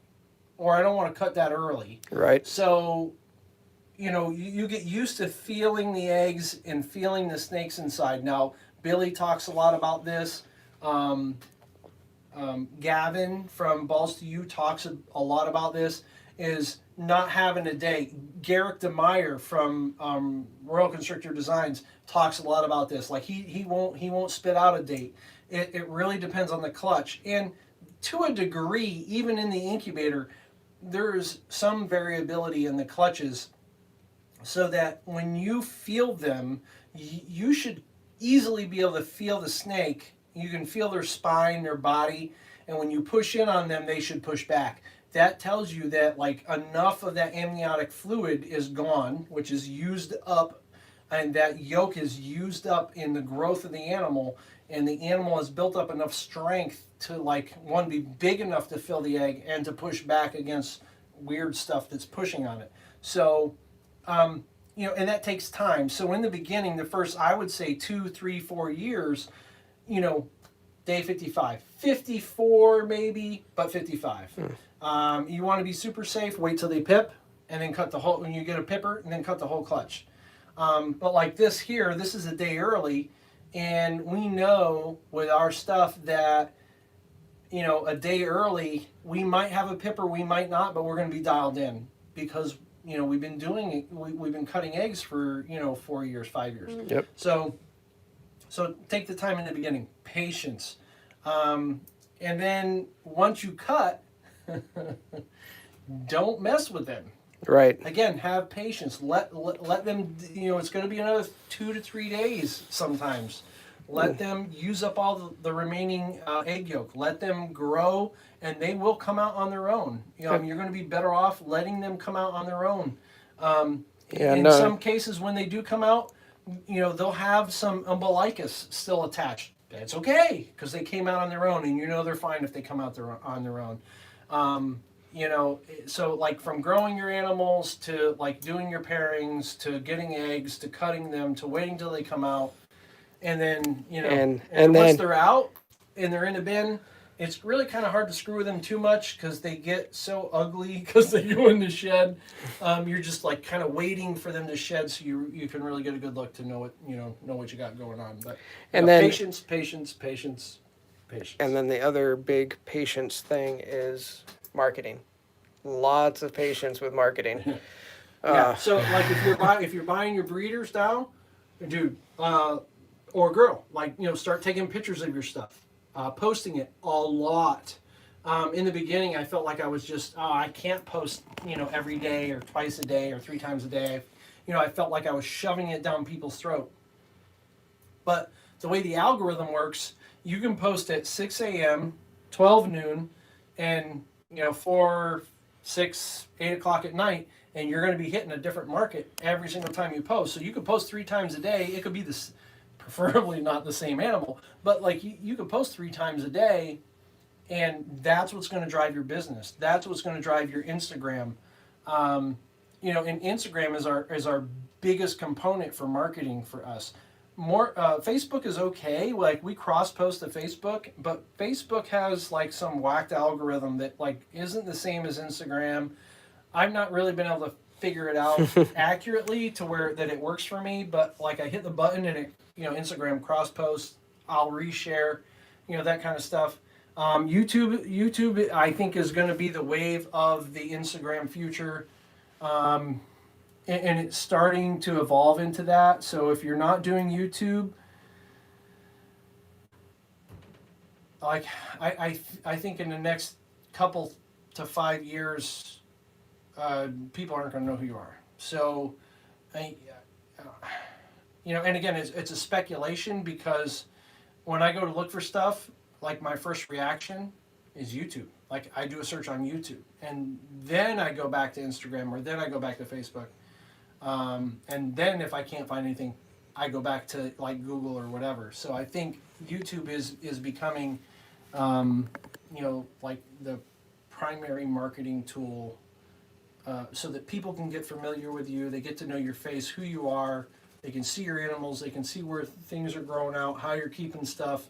[SPEAKER 1] or I don't want to cut that early.
[SPEAKER 2] Right.
[SPEAKER 1] So, you get used to feeling the eggs and feeling the snakes inside. Now, Billy talks a lot about this. Gavin from Balls to You talks a lot about this, is not having a day. Garrick DeMeyer from Royal Constrictor Designs talks a lot about this. Like he won't spit out a date. It really depends on the clutch. And to a degree, even in the incubator, there's some variability in the clutches, so that when you feel them, you should easily be able to feel the snake. You can feel their spine, their body, and when you push in on them, they should push back. That tells you that enough of that amniotic fluid is gone, which is used up, and that yolk is used up in the growth of the animal, and the animal has built up enough strength to be big enough to fill the egg and to push back against weird stuff that's pushing on it. So, and that takes time. So in the beginning, the first, I would say 2, 3, 4 years, day 55, 54 maybe, but 55. You want to be super safe, wait till they pip, and then cut the whole, when you get a pipper, and then cut the whole clutch. But like this here, this is a day early, and we know with our stuff that, a day early, we might have a pipper, we might not, but we're going to be dialed in, because, we've been doing it, we've been cutting eggs for, 4 years, 5 years.
[SPEAKER 2] Yep.
[SPEAKER 1] So take the time in the beginning, patience. And then once you cut, don't mess with them.
[SPEAKER 2] Right.
[SPEAKER 1] Again, have patience. Let them, it's going to be another 2 to 3 days sometimes. Let them use up all the remaining egg yolk. Let them grow, and they will come out on their own. You're going to be better off letting them come out on their own. Some cases, when they do come out, they'll have some umbilicus still attached. That's okay, because they came out on their own, and they're fine if they come out on their own. So from growing your animals to doing your pairings to getting eggs to cutting them to waiting till they come out, and then and once they're out and they're in a bin, it's really kind of hard to screw with them too much because they get so ugly because they go in the shed. You're just kind of waiting for them to shed so you can really get a good look to know what you got going on. But then patience.
[SPEAKER 2] And then the other big patience thing is marketing. Lots of patience with marketing.
[SPEAKER 1] Yeah. So if you're buying your breeders now, dude, or girl, start taking pictures of your stuff, posting it a lot. In the beginning, I felt like I was just, oh, I can't post, every day or twice a day or 3 times a day. I felt like I was shoving it down people's throat. But the way the algorithm works, you can post at 6 a.m., 12 noon, and 4, 6, 8 o'clock at night, and you're going to be hitting a different market every single time you post. So you could post 3 times a day. It could be this, preferably not the same animal, but like you could post 3 times a day, and that's what's going to drive your business. That's what's going to drive your Instagram. And Instagram is our biggest component for marketing for us. Facebook is okay. Like we cross post to Facebook, but Facebook has like some whacked algorithm that like isn't the same as Instagram. I've not really been able to figure it out accurately to where that it works for me. But like I hit the button and it, Instagram cross post, I'll reshare, that kind of stuff. YouTube, I think is going to be the wave of the Instagram future. And it's starting to evolve into that. So if you're not doing YouTube, like I think in the next couple to 5 years, people aren't going to know who you are. So, and again, it's a speculation because when I go to look for stuff, like my first reaction is YouTube. Like I do a search on YouTube, and then I go back to Instagram, or then I go back to Facebook. And then if I can't find anything, I go back to like Google or whatever. So I think YouTube is becoming, like the primary marketing tool, so that people can get familiar with you. They get to know your face, who you are. They can see your animals. They can see where things are growing out, how you're keeping stuff.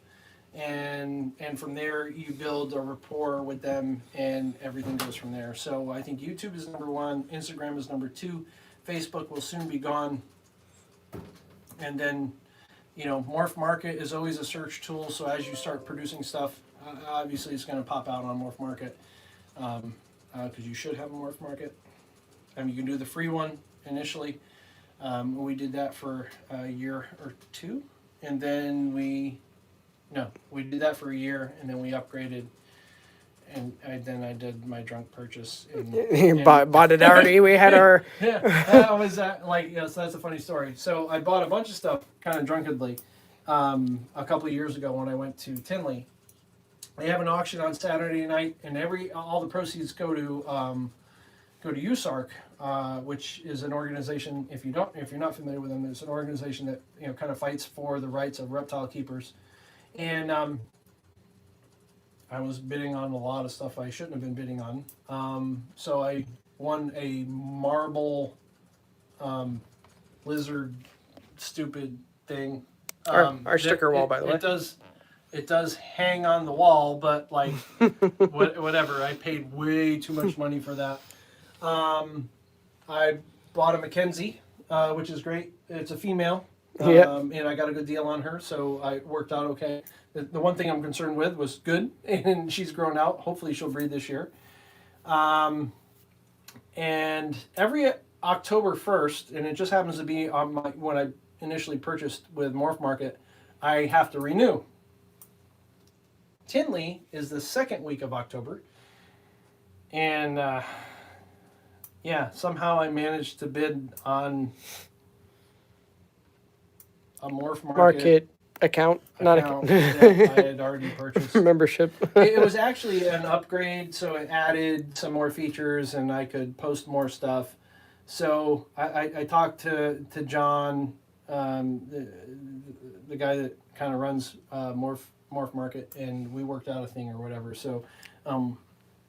[SPEAKER 1] And from there, you build a rapport with them, and everything goes from there. So I think YouTube is number one. Instagram is number two. Facebook will soon be gone. And then, Morph Market is always a search tool. So as you start producing stuff, obviously it's going to pop out on Morph Market, because you should have a Morph Market. You can do the free one initially. We did that for a year or two. And then we did that for a year, and then we upgraded. And then I did my drunk purchase.
[SPEAKER 3] Bought it already. We had our.
[SPEAKER 1] Yeah, that was so that's a funny story. So I bought a bunch of stuff kind of drunkenly a couple of years ago when I went to Tinley. They have an auction on Saturday night, and all the proceeds go to USARC, which is an organization. If you're not familiar with them, it's an organization that kind of fights for the rights of reptile keepers. And I was bidding on a lot of stuff I shouldn't have been bidding on. So I won a marble lizard stupid thing.
[SPEAKER 3] Our sticker wall, by the way.
[SPEAKER 1] It does hang on the wall, but like whatever. I paid way too much money for that. I bought a Mackenzie, which is great. It's a female. And I got a good deal on her, so I worked out okay. The one thing I'm concerned with was good, and she's grown out. Hopefully she'll breed this year. And every October 1st, and it just happens to be on when I initially purchased with Morph Market, I have to renew. Tinley is the second week of October, and somehow I managed to bid on a Morph Market
[SPEAKER 3] account,
[SPEAKER 1] that I had already purchased.
[SPEAKER 3] Membership.
[SPEAKER 1] It was actually an upgrade, so it added some more features, and I could post more stuff. So I talked to John, the guy that kind of runs Morph Market, and we worked out a thing or whatever. So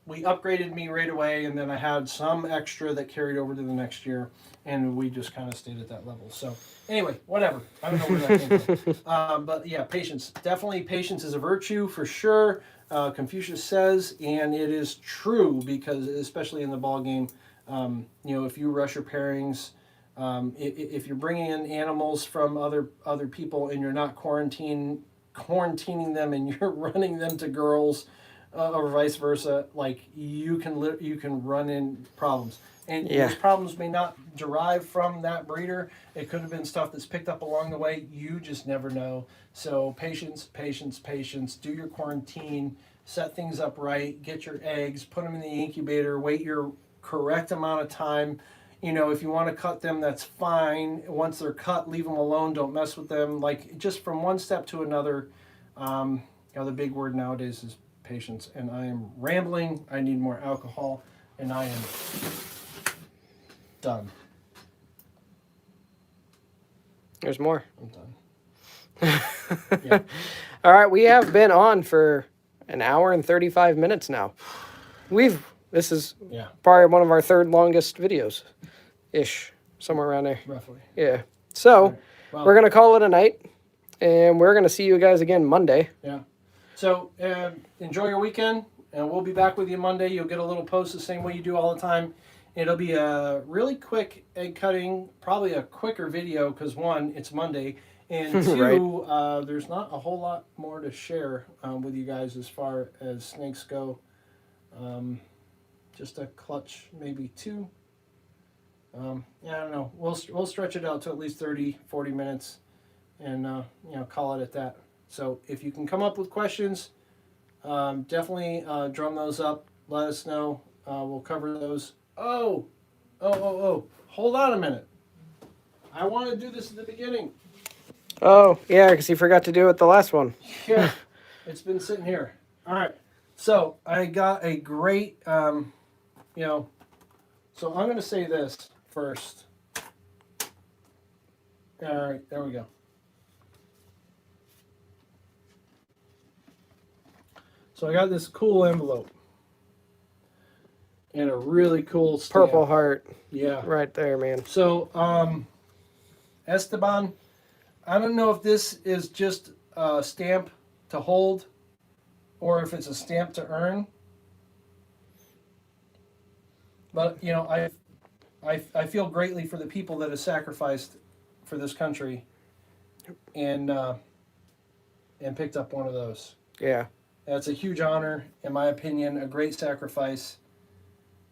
[SPEAKER 1] we upgraded me right away, and then I had some extra that carried over to the next year, and we just kind of stayed at that level. So anyway, whatever. I don't know where that came from. But yeah, patience. Definitely patience is a virtue for sure. Confucius says, and it is true, because especially in the ball game, if you rush your pairings, if you're bringing in animals from other people and you're not quarantining them and you're running them to girls, or vice versa, like you can run in problems, and those problems may not derive from that breeder. It could have been stuff that's picked up along the way. You just never know. So patience. Do your quarantine. set things up right, get your eggs, put them in the incubator, wait your correct amount of time. You know, if you want to cut them, that's fine. Once they're cut, leave them alone. Don't mess with them. Like, just from one step to another. You know, the big word nowadays is patience. And I am rambling. I need more alcohol. And I am done.
[SPEAKER 3] There's more.
[SPEAKER 1] I'm done. Yeah.
[SPEAKER 3] All right, we have been on for an hour and 35 minutes now. This is
[SPEAKER 1] Yeah,
[SPEAKER 3] probably one of our third longest videos, ish, somewhere around there.
[SPEAKER 1] roughly.
[SPEAKER 3] Yeah. So
[SPEAKER 1] Right. Well,
[SPEAKER 3] we're gonna call it a night, and we're gonna see you guys again Monday.
[SPEAKER 1] yeah. So enjoy your weekend, and we'll be back with you Monday. You'll get a little post the same way you do all the time. It'll be a really quick egg cutting, probably a quicker video because one, it's Monday, and two, there's not a whole lot more to share with you guys as far as snakes go. Just a clutch, maybe two. Yeah, I don't know. We'll stretch it out to at least 30, 40 minutes, and you know, call it at that. So if you can come up with questions, definitely drum those up. Let us know. We'll cover those. Oh, hold on a minute. I want to do this at the beginning.
[SPEAKER 3] Oh, yeah, because you forgot to do it the last one.
[SPEAKER 1] Yeah, it's been sitting here. All right. So I got a great, you know, so I'm going to say this first. All right, there we go. So I got this cool envelope. And a really cool stamp.
[SPEAKER 3] Purple heart.
[SPEAKER 1] Yeah.
[SPEAKER 3] Right there, man.
[SPEAKER 1] So, Esteban, I don't know if this is just a stamp to hold or if it's a stamp to earn. But, you know, I feel greatly for the people that have sacrificed for this country and picked up one of those.
[SPEAKER 3] Yeah.
[SPEAKER 1] That's a huge honor, in my opinion, a great sacrifice.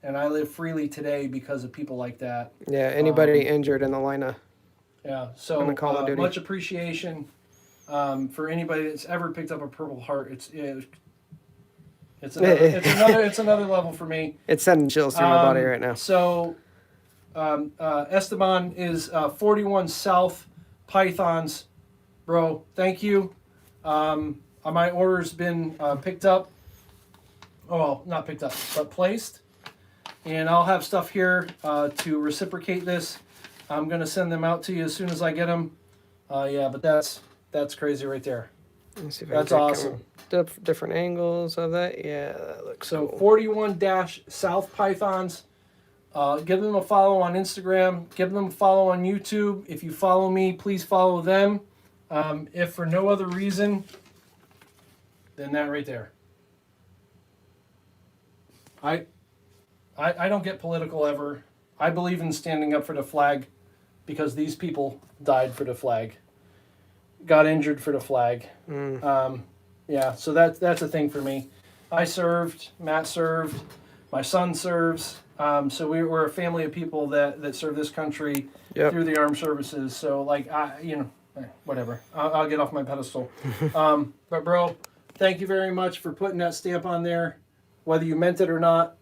[SPEAKER 1] And I live freely today because of people like that.
[SPEAKER 3] Yeah, anybody injured in the line of...
[SPEAKER 1] Yeah, so
[SPEAKER 3] On the Call of Duty.
[SPEAKER 1] much appreciation for anybody that's ever picked up a Purple Heart. It's another level for me.
[SPEAKER 3] It's sending chills through my body right now.
[SPEAKER 1] So Esteban is 41 South Pythons, bro. Thank you. My order's been picked up. Oh, well, not picked up, but placed. And I'll have stuff here to reciprocate this. I'm gonna send them out to you as soon as I get them. Yeah, but that's crazy right there.
[SPEAKER 3] Let's see if I
[SPEAKER 1] That's
[SPEAKER 3] can take
[SPEAKER 1] awesome.
[SPEAKER 3] different angles of that. Yeah, that looks
[SPEAKER 1] So
[SPEAKER 3] cool.
[SPEAKER 1] 41-South Pythons. Give them a follow on Instagram. Give them a follow on YouTube. If you follow me, please follow them. If for no other reason than that right there. I don't get political ever. I believe in standing up for the flag because these people died for the flag, got injured for the flag. Yeah, so that's a thing for me. I served, Matt served, my son serves. So we're a family of people that serve this country through the armed services. So like, whatever. I'll get off my pedestal. But bro, thank you very much for putting that stamp on there, whether you meant it or not.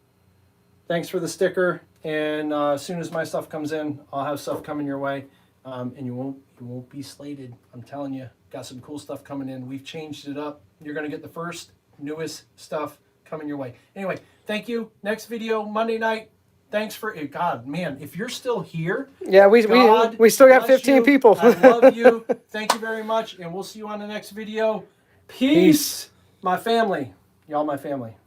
[SPEAKER 1] Thanks for the sticker. And as soon as my stuff comes in, I'll have stuff coming your way. And you won't be slated. I'm telling you, got some cool stuff coming in. We've changed it up. You're going to get the first, newest stuff coming your way. Anyway, thank you. Next video, Monday night. Thanks for it. God, man, if you're still here.
[SPEAKER 3] Yeah, we still got 15 people.
[SPEAKER 1] I love you. Thank you very much. And we'll see you on the next video. Peace. My family. Y'all my family.